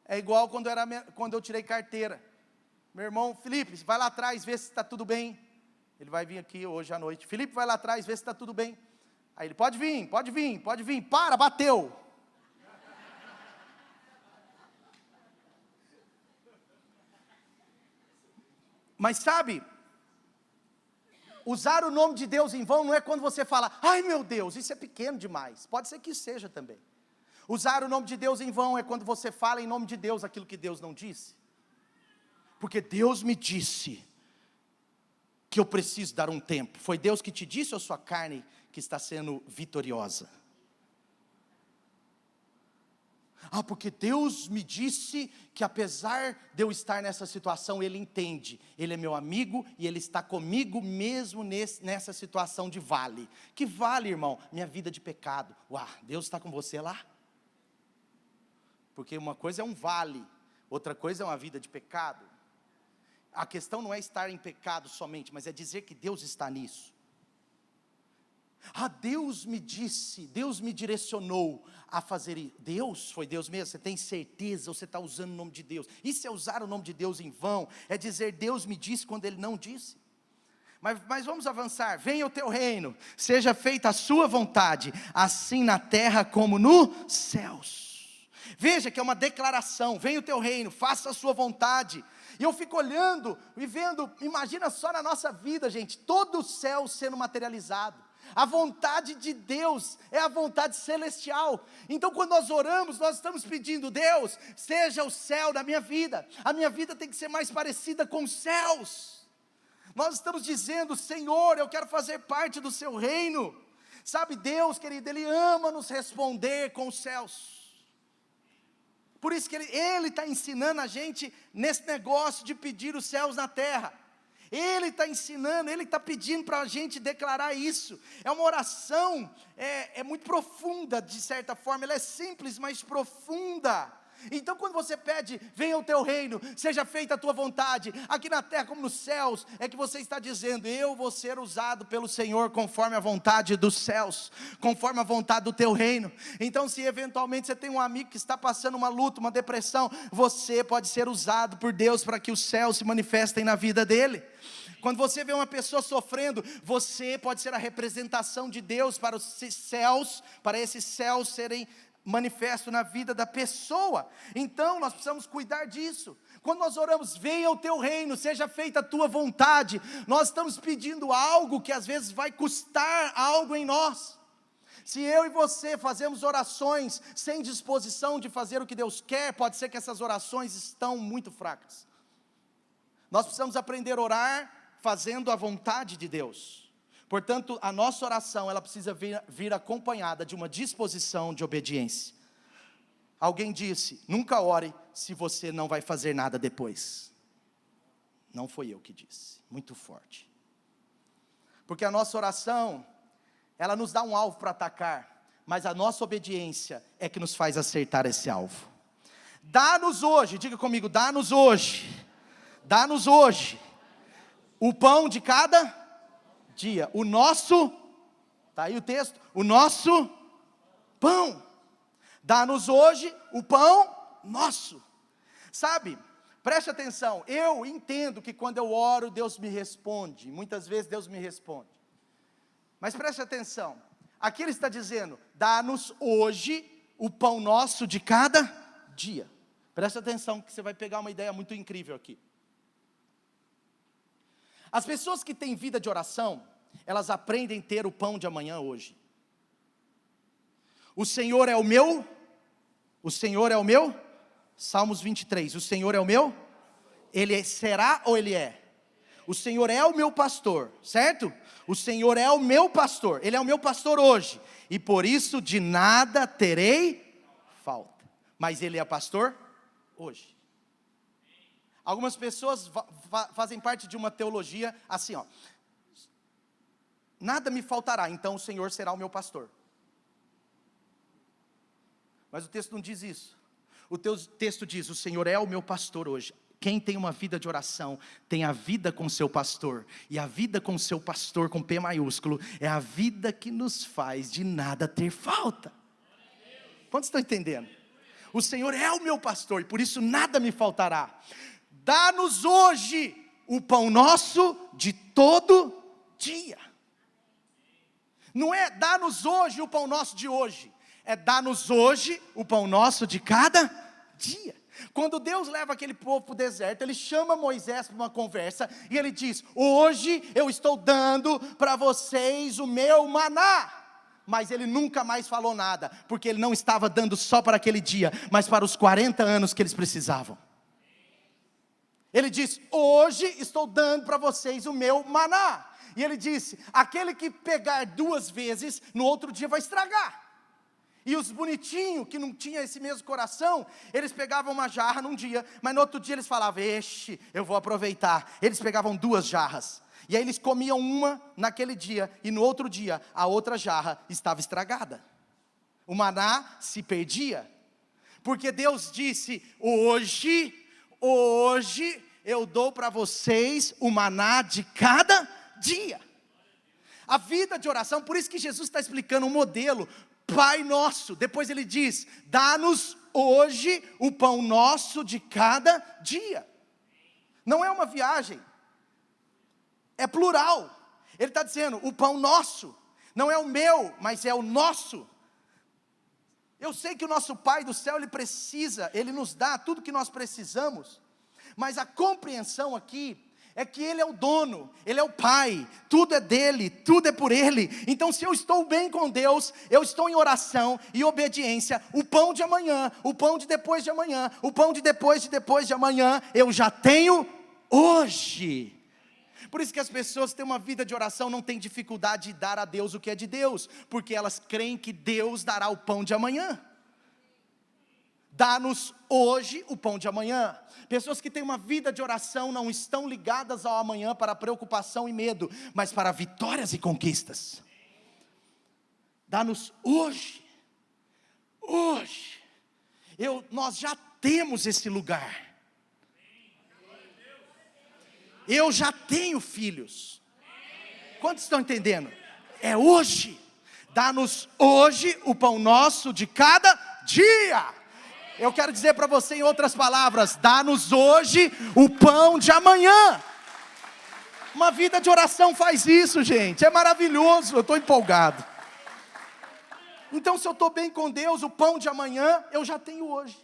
É igual quando eu tirei carteira, meu irmão, Felipe, vai lá atrás, vê se está tudo bem, ele vai vir aqui hoje à noite, Felipe vai lá atrás, vê se está tudo bem, aí ele, pode vir, bateu. Mas sabe, usar o nome de Deus em vão não é quando você fala, ai meu Deus, isso é pequeno demais, pode ser que isso seja também. Usar o nome de Deus em vão é quando você fala em nome de Deus aquilo que Deus não disse. Porque Deus me disse que eu preciso dar um tempo. Foi Deus que te disse ou sua carne que está sendo vitoriosa? Porque Deus me disse que apesar de eu estar nessa situação, Ele entende, Ele é meu amigo e Ele está comigo mesmo nessa situação de vale. Que vale, irmão? Minha vida de pecado. Deus está com você lá? Porque uma coisa é um vale, outra coisa é uma vida de pecado. A questão não é estar em pecado somente, mas é dizer que Deus está nisso. Deus me disse, Deus me direcionou a fazer isso. Deus, foi Deus mesmo? Você tem certeza ou você está usando o nome de Deus? Isso é usar o nome de Deus em vão, é dizer Deus me disse quando Ele não disse. Mas vamos avançar, venha o teu reino, seja feita a sua vontade, assim na terra como nos céus. Veja que é uma declaração: venha o teu reino, faça a sua vontade. E eu fico olhando e vendo, imagina só na nossa vida, gente, todo o céu sendo materializado. A vontade de Deus é a vontade celestial. Então quando nós oramos, nós estamos pedindo: Deus, seja o céu da minha vida. A minha vida tem que ser mais parecida com os céus. Nós estamos dizendo: Senhor, eu quero fazer parte do seu reino. Sabe, Deus, querido, Ele ama nos responder com os céus. Por isso que Ele está ensinando a gente nesse negócio de pedir os céus na terra. Ele está ensinando, Ele está pedindo para a gente declarar isso. É uma oração, é muito profunda de certa forma, ela é simples, mas profunda. Então quando você pede: venha o teu reino, seja feita a tua vontade, aqui na terra como nos céus, é que você está dizendo: eu vou ser usado pelo Senhor conforme a vontade dos céus, conforme a vontade do teu reino. Então se eventualmente você tem um amigo que está passando uma luta, uma depressão, você pode ser usado por Deus para que os céus se manifestem na vida dele. Quando você vê uma pessoa sofrendo, você pode ser a representação de Deus para os céus, para esses céus serem manifesto na vida da pessoa. Então nós precisamos cuidar disso. Quando nós oramos: venha o teu reino, seja feita a tua vontade, nós estamos pedindo algo que às vezes vai custar algo em nós. Se eu e você fazemos orações sem disposição de fazer o que Deus quer, pode ser que essas orações estão muito fracas. Nós precisamos aprender a orar fazendo a vontade de Deus. Portanto, a nossa oração, ela precisa vir acompanhada de uma disposição de obediência. Alguém disse: nunca ore se você não vai fazer nada depois. Não foi eu que disse, muito forte. Porque a nossa oração, ela nos dá um alvo para atacar, mas a nossa obediência é que nos faz acertar esse alvo. Dá-nos hoje, diga comigo: dá-nos hoje o pão de cada dia, o nosso, está aí o texto, o nosso pão. Dá-nos hoje o pão nosso. Sabe, preste atenção, eu entendo que quando eu oro, Deus me responde, muitas vezes Deus me responde, mas preste atenção, aqui Ele está dizendo: dá-nos hoje o pão nosso de cada dia. Preste atenção que você vai pegar uma ideia muito incrível aqui. As pessoas que têm vida de oração, elas aprendem a ter o pão de amanhã hoje. O Senhor é o meu, Salmos 23, o Senhor é o meu, Ele será ou Ele é? O Senhor é o meu pastor, certo? O Senhor é o meu pastor, Ele é o meu pastor hoje, e por isso de nada terei falta. Mas Ele é pastor hoje. Algumas pessoas fazem parte de uma teologia assim, ó: nada me faltará, então o Senhor será o meu pastor. Mas o texto não diz isso. O texto diz: o Senhor é o meu pastor hoje. Quem tem uma vida de oração, tem a vida com o seu pastor. E a vida com o seu pastor, com P maiúsculo, é a vida que nos faz de nada ter falta. Quantos estão entendendo? O Senhor é o meu pastor, e por isso nada me faltará. Dá-nos hoje o pão nosso de todo dia. Não é dá-nos hoje o pão nosso de hoje, é dá-nos hoje o pão nosso de cada dia. Quando Deus leva aquele povo para o deserto, Ele chama Moisés para uma conversa, e Ele diz: hoje eu estou dando para vocês o meu maná. Mas Ele nunca mais falou nada, porque Ele não estava dando só para aquele dia, mas para os 40 anos que eles precisavam. Ele diz: hoje estou dando para vocês o meu maná. E Ele disse: aquele que pegar 2 vezes, no outro dia vai estragar. E os bonitinhos, que não tinham esse mesmo coração, eles pegavam uma jarra num dia, mas no outro dia eles falavam: eu vou aproveitar. Eles pegavam 2 jarras, e aí eles comiam uma naquele dia, e no outro dia, a outra jarra estava estragada. O maná se perdia, porque Deus disse: hoje eu dou para vocês o maná de cada dia. A vida de oração, por isso que Jesus está explicando um modelo, Pai Nosso. Depois Ele diz: dá-nos hoje o pão nosso de cada dia. Não é uma viagem, é plural. Ele está dizendo: o pão nosso, não é o meu, mas é o nosso. Eu sei que o nosso Pai do céu, Ele nos dá tudo que nós precisamos, mas a compreensão aqui é que Ele é o dono, Ele é o Pai, tudo é dEle, tudo é por Ele. Então se eu estou bem com Deus, eu estou em oração e obediência, o pão de amanhã, o pão de depois de amanhã, o pão de depois de amanhã, eu já tenho hoje. Por isso que as pessoas que têm uma vida de oração não têm dificuldade de dar a Deus o que é de Deus, porque elas creem que Deus dará o pão de amanhã. Dá-nos hoje o pão de amanhã. Pessoas que têm uma vida de oração não estão ligadas ao amanhã para preocupação e medo, mas para vitórias e conquistas. Dá-nos hoje. Hoje. Nós já temos esse lugar. Eu já tenho filhos. Quantos estão entendendo? É hoje. Dá-nos hoje o pão nosso de cada dia. Eu quero dizer para você em outras palavras, dá-nos hoje o pão de amanhã. Uma vida de oração faz isso, gente, é maravilhoso, eu estou empolgado. Então se eu estou bem com Deus, o pão de amanhã eu já tenho hoje.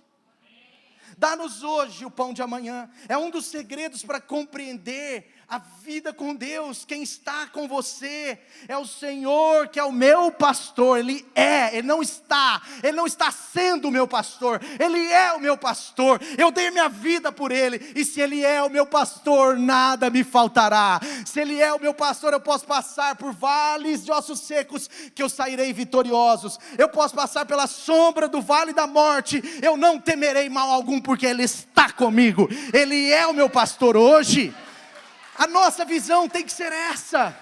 Dá-nos hoje o pão de amanhã. É um dos segredos para compreender a vida com Deus. Quem está com você é o Senhor, que é o meu pastor. Ele não está sendo o meu pastor, Ele é o meu pastor. Eu dei a minha vida por Ele, e se Ele é o meu pastor, nada me faltará. Se Ele é o meu pastor, eu posso passar por vales de ossos secos, que eu sairei vitoriosos. Eu posso passar pela sombra do vale da morte, eu não temerei mal algum, porque Ele está comigo. Ele é o meu pastor hoje. A nossa visão tem que ser essa,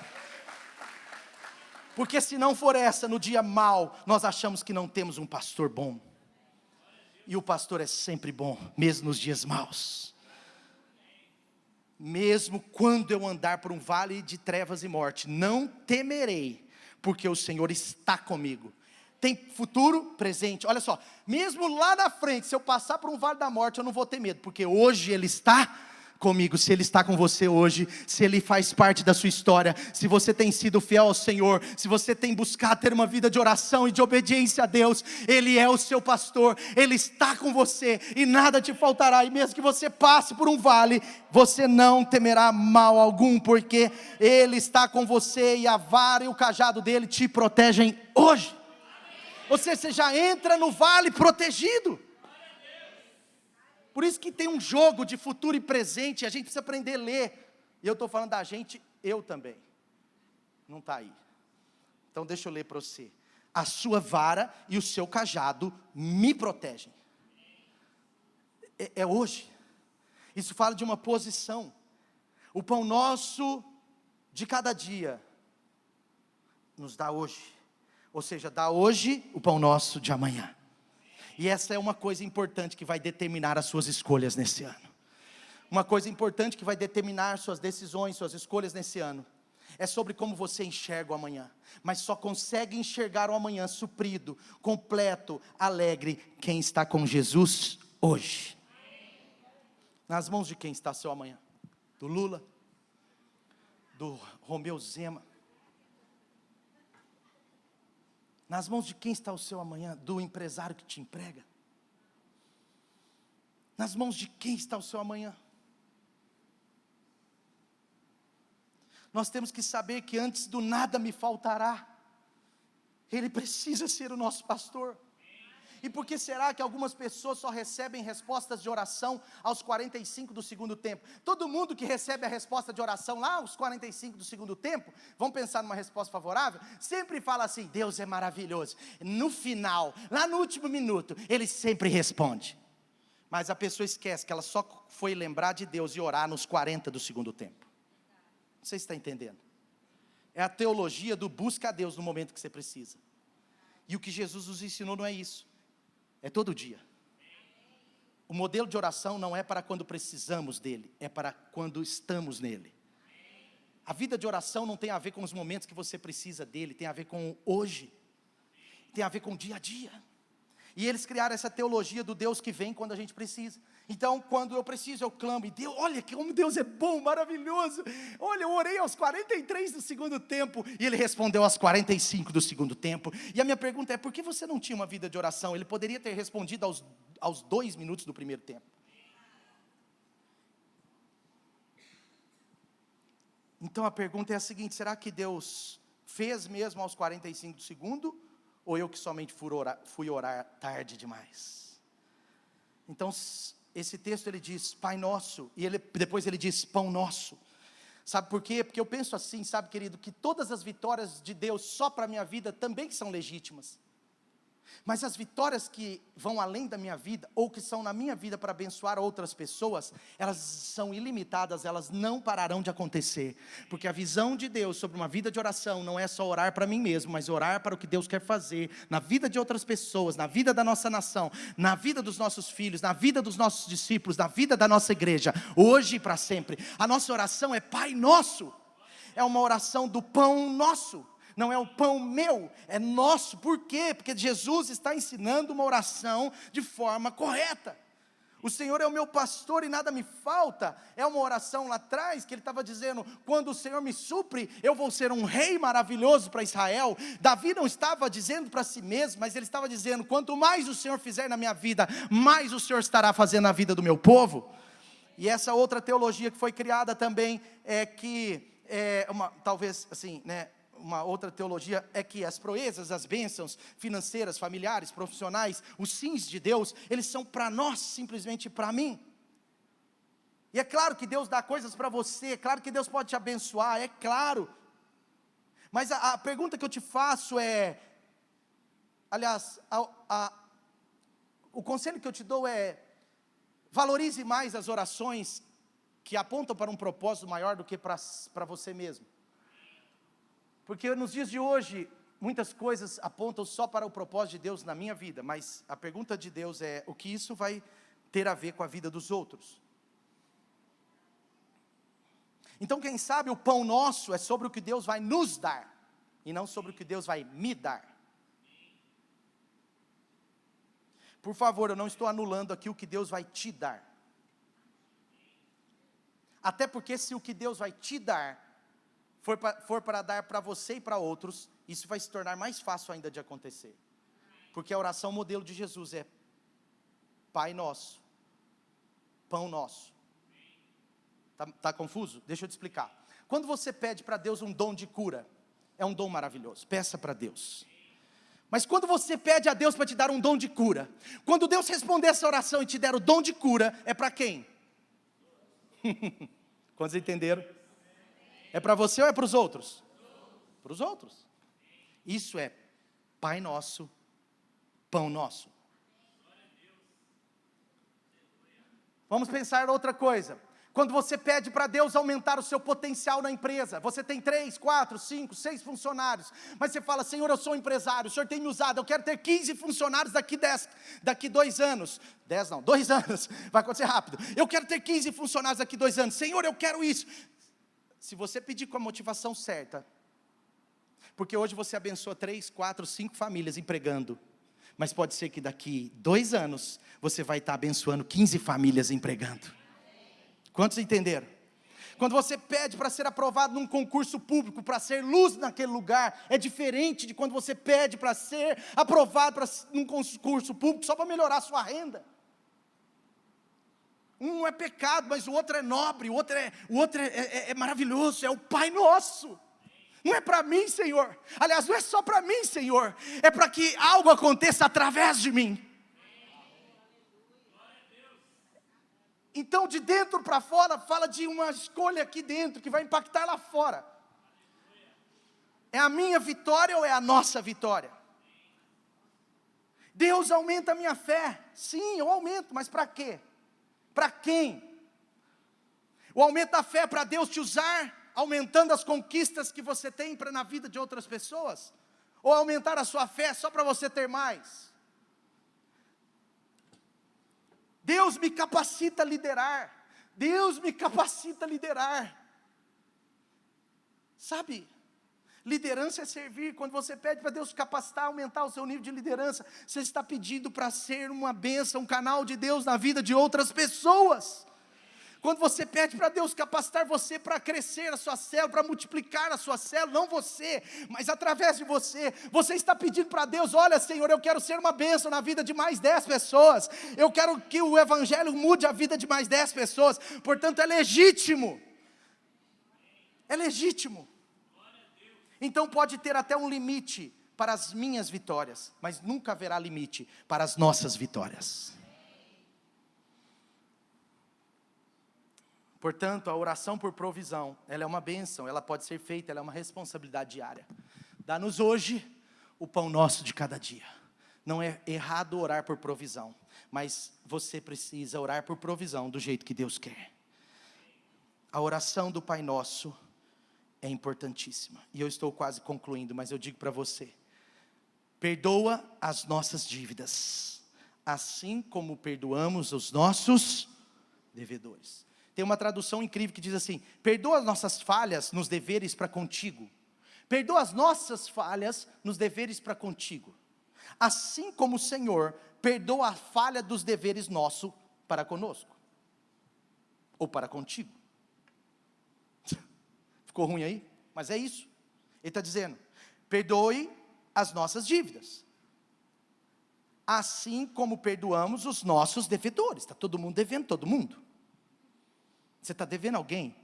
porque se não for essa, no dia mau, nós achamos que não temos um pastor bom, e o pastor é sempre bom, mesmo nos dias maus. Mesmo quando eu andar por um vale de trevas e morte, não temerei, porque o Senhor está comigo. Tem futuro, presente, olha só, mesmo lá na frente, se eu passar por um vale da morte, eu não vou ter medo, porque hoje Ele está comigo. Se Ele está com você hoje, se Ele faz parte da sua história, se você tem sido fiel ao Senhor, se você tem buscado ter uma vida de oração e de obediência a Deus, Ele é o seu pastor, Ele está com você, e nada te faltará, e mesmo que você passe por um vale, você não temerá mal algum, porque Ele está com você, e a vara e o cajado dEle te protegem hoje. Você já entra no vale protegido. Por isso que tem um jogo de futuro e presente, a gente precisa aprender a ler. E eu estou falando da gente, eu também. Não está aí. Então deixa eu ler para você. A sua vara e o seu cajado me protegem. É hoje. Isso fala de uma posição. O pão nosso de cada dia nos dá hoje. Ou seja, dá hoje o pão nosso de amanhã. E essa é uma coisa importante que vai determinar as suas escolhas nesse ano. Uma coisa importante que vai determinar suas decisões, suas escolhas nesse ano. É sobre como você enxerga o amanhã. Mas só consegue enxergar o amanhã suprido, completo, alegre, quem está com Jesus hoje. Nas mãos de quem está seu amanhã? Do Lula? Do Romeu Zema? Nas mãos de quem está o seu amanhã? Do empresário que te emprega? Nas mãos de quem está o seu amanhã? Nós temos que saber que antes do nada me faltará, Ele precisa ser o nosso pastor. E por que será que algumas pessoas só recebem respostas de oração aos 45 do segundo tempo? Todo mundo que recebe a resposta de oração lá aos 45 do segundo tempo, vamos pensar numa resposta favorável, sempre fala assim: Deus é maravilhoso. No final, lá no último minuto, Ele sempre responde. Mas a pessoa esquece que ela só foi lembrar de Deus e orar nos 40 do segundo tempo. Você está entendendo? É a teologia do busca a Deus no momento que você precisa. E o que Jesus nos ensinou não é isso. É todo dia. O modelo de oração não é para quando precisamos dele, é para quando estamos nele. A vida de oração não tem a ver com os momentos que você precisa dele, tem a ver com hoje, tem a ver com o dia a dia. E eles criaram essa teologia do Deus que vem quando a gente precisa. Então, quando eu preciso, eu clamo, e Deus, olha como Deus é bom, maravilhoso. Olha, eu orei aos 43 do segundo tempo, e Ele respondeu aos 45 do segundo tempo. E a minha pergunta é, por que você não tinha uma vida de oração? Ele poderia ter respondido aos 2 minutos do primeiro tempo. Então a pergunta é a seguinte, será que Deus fez mesmo aos 45 do segundo? Ou eu que somente fui orar tarde demais? Então, esse texto ele diz, Pai Nosso, e depois ele diz, Pão Nosso. Sabe por quê? Porque eu penso assim, sabe querido, que todas as vitórias de Deus só para a minha vida também são legítimas. Mas as vitórias que vão além da minha vida, ou que são na minha vida para abençoar outras pessoas, elas são ilimitadas, elas não pararão de acontecer. Porque a visão de Deus sobre uma vida de oração não é só orar para mim mesmo, mas orar para o que Deus quer fazer na vida de outras pessoas, na vida da nossa nação, na vida dos nossos filhos, na vida dos nossos discípulos, na vida da nossa igreja, hoje e para sempre. A nossa oração é Pai Nosso, é uma oração do pão nosso. Não é o pão meu, é nosso. Por quê? Porque Jesus está ensinando uma oração de forma correta. O Senhor é o meu pastor e nada me falta. É uma oração lá atrás que ele estava dizendo, quando o Senhor me supre, eu vou ser um rei maravilhoso para Israel. Davi não estava dizendo para si mesmo, mas ele estava dizendo, quanto mais o Senhor fizer na minha vida, mais o Senhor estará fazendo na vida do meu povo. E essa outra teologia que foi criada também, talvez assim, né, uma outra teologia é que as proezas, as bênçãos financeiras, familiares, profissionais, os sims de Deus, eles são para nós, simplesmente para mim. E é claro que Deus dá coisas para você, é claro que Deus pode te abençoar, é claro. Mas a pergunta que eu te faço é, aliás, o conselho que eu te dou é, valorize mais as orações que apontam para um propósito maior do que para você mesmo. Porque nos dias de hoje, muitas coisas apontam só para o propósito de Deus na minha vida, mas a pergunta de Deus é, o que isso vai ter a ver com a vida dos outros? Então quem sabe o pão nosso é sobre o que Deus vai nos dar, e não sobre o que Deus vai me dar. Por favor, eu não estou anulando aqui o que Deus vai te dar. Até porque se o que Deus vai te dar for para dar para você e para outros, isso vai se tornar mais fácil ainda de acontecer. Porque a oração modelo de Jesus é Pai Nosso, Pão Nosso. Tá confuso? Deixa eu te explicar. Quando você pede para Deus um dom de cura, é um dom maravilhoso, peça para Deus. Mas quando você pede a Deus para te dar um dom de cura, quando Deus responder essa oração e te der o dom de cura, é para quem? Quantos entenderam? É para você ou é para os outros? Para os outros. Isso é Pai Nosso, Pão Nosso. Vamos pensar outra coisa. Quando você pede para Deus aumentar o seu potencial na empresa, você tem 3, 4, 5, 6 funcionários, mas você fala, Senhor, eu sou empresário, o Senhor tem me usado, eu quero ter 15 funcionários daqui 2 anos, 10 não, 2 anos, vai acontecer rápido, eu quero ter 15 funcionários daqui 2 anos, Senhor, eu quero isso. Se você pedir com a motivação certa, porque hoje você abençoa 3, 4, 5 famílias empregando, mas pode ser que daqui 2 anos, você vai estar abençoando 15 famílias empregando. Quantos entenderam? Quando você pede para ser aprovado num concurso público, para ser luz naquele lugar, é diferente de quando você pede para ser aprovado num concurso público só para melhorar a sua renda. Um é pecado, mas o outro é nobre, o outro é maravilhoso, é o Pai Nosso. Não é para mim, Senhor. Aliás, não é só para mim, Senhor. É para que algo aconteça através de mim. Então, de dentro para fora, fala de uma escolha aqui dentro, que vai impactar lá fora. É a minha vitória ou é a nossa vitória? Deus aumenta a minha fé. Sim, eu aumento, mas para quê? Para quem? O aumento da fé é para Deus te usar, aumentando as conquistas que você tem na vida de outras pessoas? Ou aumentar a sua fé só para você ter mais? Deus me capacita a liderar. Deus me capacita a liderar. Sabe, Liderança é servir. Quando você pede para Deus capacitar, aumentar o seu nível de liderança, você está pedindo para ser uma bênção, um canal de Deus na vida de outras pessoas. Quando você pede para Deus capacitar você para crescer a sua célula, para multiplicar a sua célula, não você, mas através de você, você está pedindo para Deus: olha, Senhor, eu quero ser uma bênção na vida de mais 10 pessoas, eu quero que o Evangelho mude a vida de mais 10 pessoas, portanto é legítimo, é legítimo. Então pode ter até um limite para as minhas vitórias, mas nunca haverá limite para as nossas vitórias. Portanto, a oração por provisão, ela é uma bênção, ela pode ser feita, ela é uma responsabilidade diária. Dá-nos hoje o pão nosso de cada dia. Não é errado orar por provisão, mas você precisa orar por provisão do jeito que Deus quer. A oração do Pai Nosso é importantíssima, e eu estou quase concluindo, mas eu digo para você: perdoa as nossas dívidas, assim como perdoamos os nossos devedores. Tem uma tradução incrível que diz assim: perdoa as nossas falhas nos deveres para contigo. Perdoa as nossas falhas nos deveres para contigo, assim como o Senhor perdoa a falha dos deveres nosso para conosco, ou para contigo. Ficou ruim aí? Mas é isso. Ele está dizendo: perdoe as nossas dívidas, assim como perdoamos os nossos devedores. Está todo mundo devendo todo mundo. Você está devendo alguém?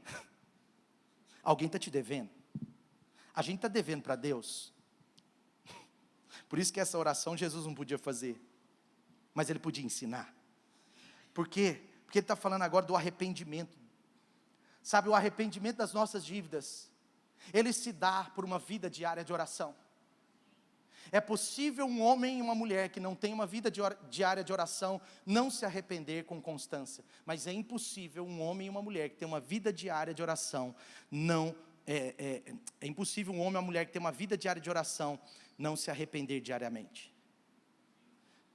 Alguém está te devendo. A gente está devendo para Deus. Por isso que essa oração Jesus não podia fazer, mas Ele podia ensinar. Por quê? Porque Ele está falando agora do arrependimento. Sabe, o arrependimento das nossas dívidas, ele se dá por uma vida diária de oração. É possível um homem e uma mulher que não tem uma vida diária de oração não se arrepender com constância, mas é impossível um homem e uma mulher que tem uma vida diária de oração é impossível um homem e uma mulher que tem uma vida diária de oração não se arrepender diariamente,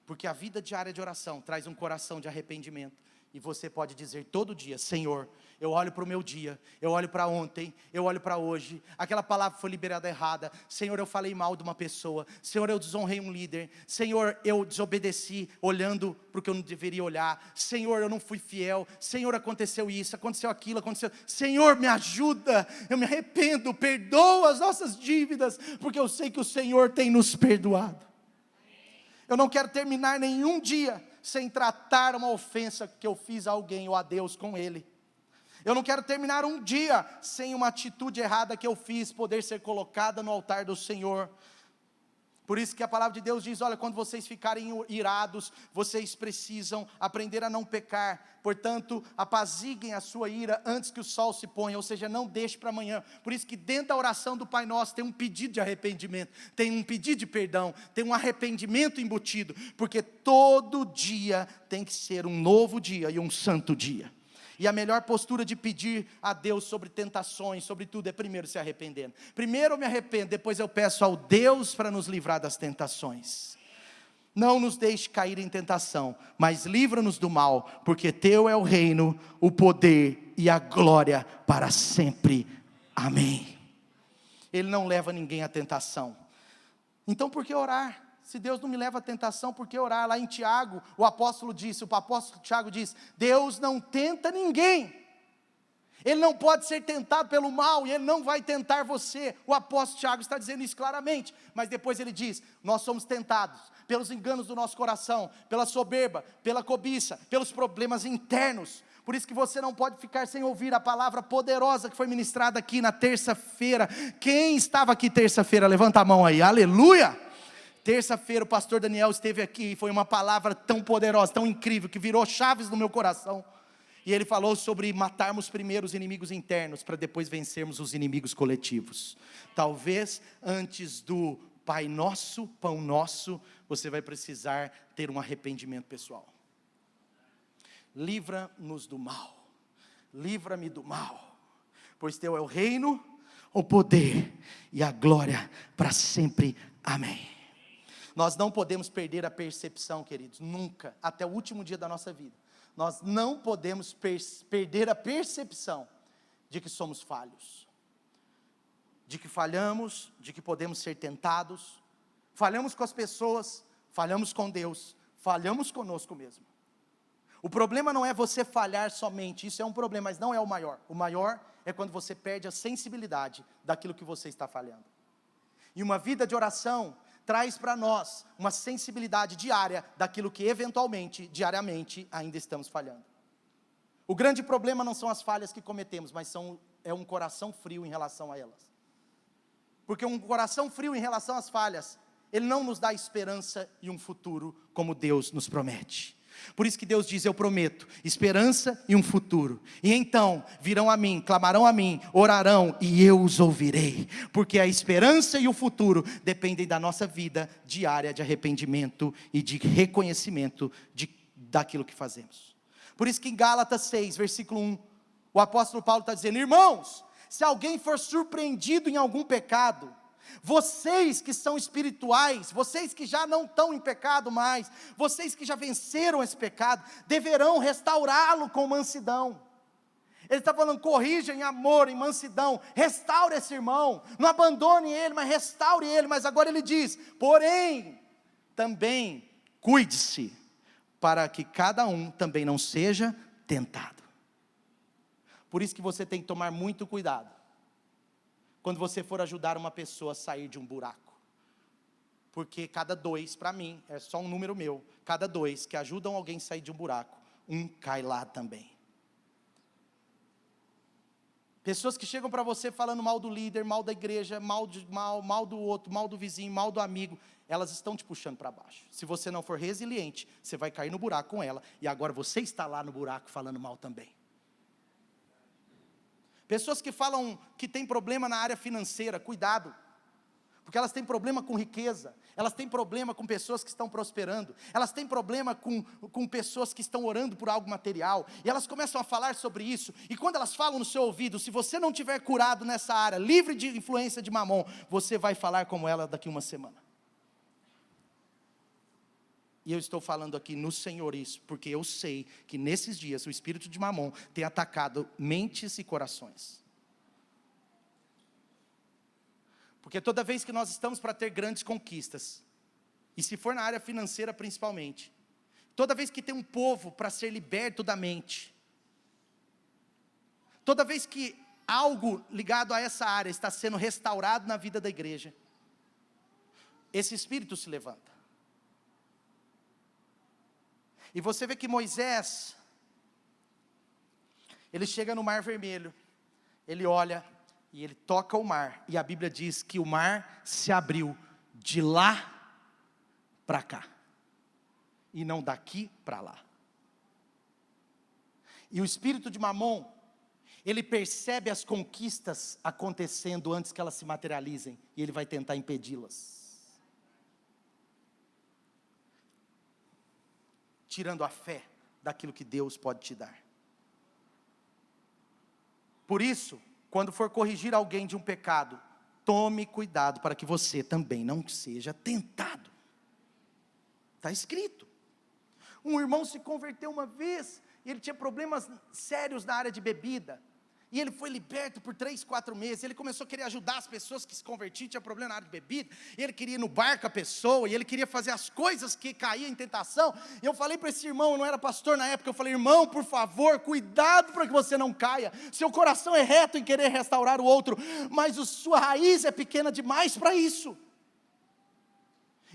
porque a vida diária de oração traz um coração de arrependimento. E você pode dizer todo dia: Senhor, eu olho para o meu dia, eu olho para ontem, eu olho para hoje, aquela palavra foi liberada errada, Senhor, eu falei mal de uma pessoa, Senhor, eu desonrei um líder, Senhor, eu desobedeci, olhando para o que eu não deveria olhar, Senhor, eu não fui fiel, Senhor, aconteceu isso, aconteceu aquilo, aconteceu, Senhor, me ajuda, eu me arrependo, perdoa as nossas dívidas, porque eu sei que o Senhor tem nos perdoado. Eu não quero terminar nenhum dia sem tratar uma ofensa que eu fiz a alguém ou a Deus com ele. Eu não quero terminar um dia sem uma atitude errada que eu fiz poder ser colocada no altar do Senhor. Por isso que a palavra de Deus diz: olha, quando vocês ficarem irados, vocês precisam aprender a não pecar. Portanto, apaziguem a sua ira antes que o sol se ponha, ou seja, não deixe para amanhã. Por isso que dentro da oração do Pai Nosso tem um pedido de arrependimento, tem um pedido de perdão, tem um arrependimento embutido, porque todo dia tem que ser um novo dia e um santo dia. E a melhor postura de pedir a Deus sobre tentações, sobre tudo, é primeiro se arrependendo. Primeiro eu me arrependo, depois eu peço ao Deus para nos livrar das tentações. Não nos deixe cair em tentação, mas livra-nos do mal, porque teu é o reino, o poder e a glória para sempre. Amém. Ele não leva ninguém à tentação. Então por que orar? Se Deus não me leva à tentação, por que orar? Lá em Tiago, o apóstolo Tiago diz: Deus não tenta ninguém. Ele não pode ser tentado pelo mal, e Ele não vai tentar você. O apóstolo Tiago está dizendo isso claramente, mas depois ele diz: nós somos tentados pelos enganos do nosso coração, pela soberba, pela cobiça, pelos problemas internos. Por isso que você não pode ficar sem ouvir a palavra poderosa que foi ministrada aqui na terça-feira. Quem estava aqui terça-feira? Levanta a mão aí, aleluia! Terça-feira o pastor Daniel esteve aqui, e foi uma palavra tão poderosa, tão incrível, que virou chaves no meu coração. E ele falou sobre matarmos primeiro os inimigos internos, para depois vencermos os inimigos coletivos. Talvez antes do Pai Nosso, Pão Nosso, você vai precisar ter um arrependimento pessoal. Livra-nos do mal, livra-me do mal, pois teu é o reino, o poder e a glória para sempre. Amém. Nós não podemos perder a percepção, queridos, nunca, até o último dia da nossa vida. Nós não podemos perder a percepção de que somos falhos, de que falhamos, de que podemos ser tentados, falhamos com as pessoas, falhamos com Deus, falhamos conosco mesmo. O problema não é você falhar somente, isso é um problema, mas não é o maior. O maior é quando você perde a sensibilidade daquilo que você está falhando. E uma vida de oração traz para nós uma sensibilidade diária daquilo que eventualmente, diariamente, ainda estamos falhando. O grande problema não são as falhas que cometemos, mas é um coração frio em relação a elas. Porque um coração frio em relação às falhas, ele não nos dá esperança e um futuro como Deus nos promete. Por isso que Deus diz, eu prometo, esperança e um futuro. E então virão a mim, clamarão a mim, orarão e eu os ouvirei. Porque a esperança e o futuro dependem da nossa vida diária de arrependimento e de reconhecimento daquilo que fazemos. Por isso que em Gálatas 6, versículo 1, o apóstolo Paulo está dizendo, irmãos, se alguém for surpreendido em algum pecado, vocês que são espirituais, vocês que já não estão em pecado mais, vocês que já venceram esse pecado, deverão restaurá-lo com mansidão. Ele está falando, corrija em amor, em mansidão, restaure esse irmão, não abandone ele, mas restaure ele. Mas agora ele diz, porém, também cuide-se, para que cada um também não seja tentado. Por isso que você tem que tomar muito cuidado quando você for ajudar uma pessoa a sair de um buraco. Porque cada 2, para mim, é só um número meu, cada 2 que ajudam alguém a sair de um buraco, um cai lá também. Pessoas que chegam para você falando mal do líder, mal da igreja, mal do outro, mal do vizinho, mal do amigo, elas estão te puxando para baixo. Se você não for resiliente, você vai cair no buraco com ela, e agora você está lá no buraco falando mal também. Pessoas que falam que tem problema na área financeira, cuidado, porque elas têm problema com riqueza, elas têm problema com pessoas que estão prosperando, elas têm problema com pessoas que estão orando por algo material, e elas começam a falar sobre isso, e quando elas falam no seu ouvido, se você não tiver curado nessa área, livre de influência de mamon, você vai falar como ela daqui uma semana. E eu estou falando aqui no Senhor isso, porque eu sei que nesses dias o espírito de mamon tem atacado mentes e corações. Porque toda vez que nós estamos para ter grandes conquistas, e se for na área financeira principalmente, toda vez que tem um povo para ser liberto da mente, toda vez que algo ligado a essa área está sendo restaurado na vida da igreja, esse espírito se levanta. E você vê que Moisés, ele chega no Mar Vermelho, ele olha e ele toca o mar, e a Bíblia diz que o mar se abriu de lá para cá, e não daqui para lá. E o espírito de mamon, ele percebe as conquistas acontecendo antes que elas se materializem, e ele vai tentar impedi-las. Tirando a fé daquilo que Deus pode te dar. Por isso, quando for corrigir alguém de um pecado, tome cuidado para que você também não seja tentado. Está escrito. Um irmão se converteu uma vez, e ele tinha problemas sérios na área de bebida, e ele foi liberto por 3, 4 meses, ele começou a querer ajudar as pessoas que se convertiam, tinha problema na área de bebida, e ele queria ir no bar com a pessoa, e ele queria fazer as coisas que caíam em tentação, e eu falei para esse irmão, eu não era pastor na época, eu falei, irmão, por favor, cuidado para que você não caia, seu coração é reto em querer restaurar o outro, mas a sua raiz é pequena demais para isso.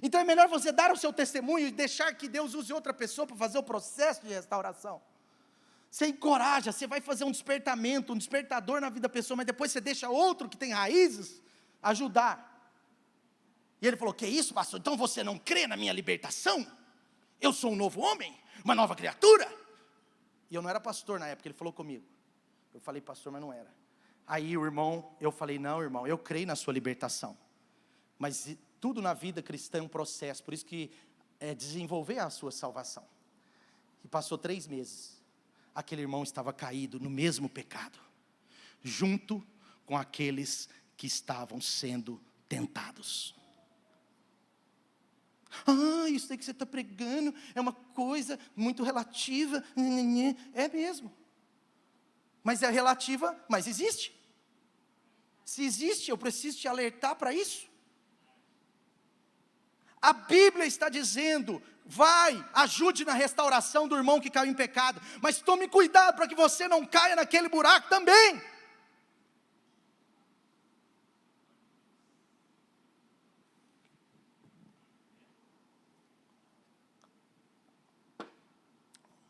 Então é melhor você dar o seu testemunho, e deixar que Deus use outra pessoa para fazer o processo de restauração. Você encoraja, você vai fazer um despertamento, um despertador na vida da pessoa, mas depois você deixa outro que tem raízes ajudar. E ele falou, que isso, pastor? Então você não crê na minha libertação? Eu sou um novo homem, uma nova criatura? E eu não era pastor na época, ele falou comigo. Eu falei, pastor, mas não era. Aí o irmão, eu falei, não, irmão, eu creio na sua libertação. Mas tudo na vida cristã é um processo, por isso que é desenvolver a sua salvação. E passou 3 meses. Aquele irmão estava caído no mesmo pecado, junto com aqueles que estavam sendo tentados. Isso aí que você está pregando é uma coisa muito relativa. É mesmo. Mas é relativa, mas existe. Se existe, eu preciso te alertar para isso. A Bíblia está dizendo: vai, ajude na restauração do irmão que caiu em pecado, mas tome cuidado para que você não caia naquele buraco também.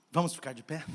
Vamos ficar de pé?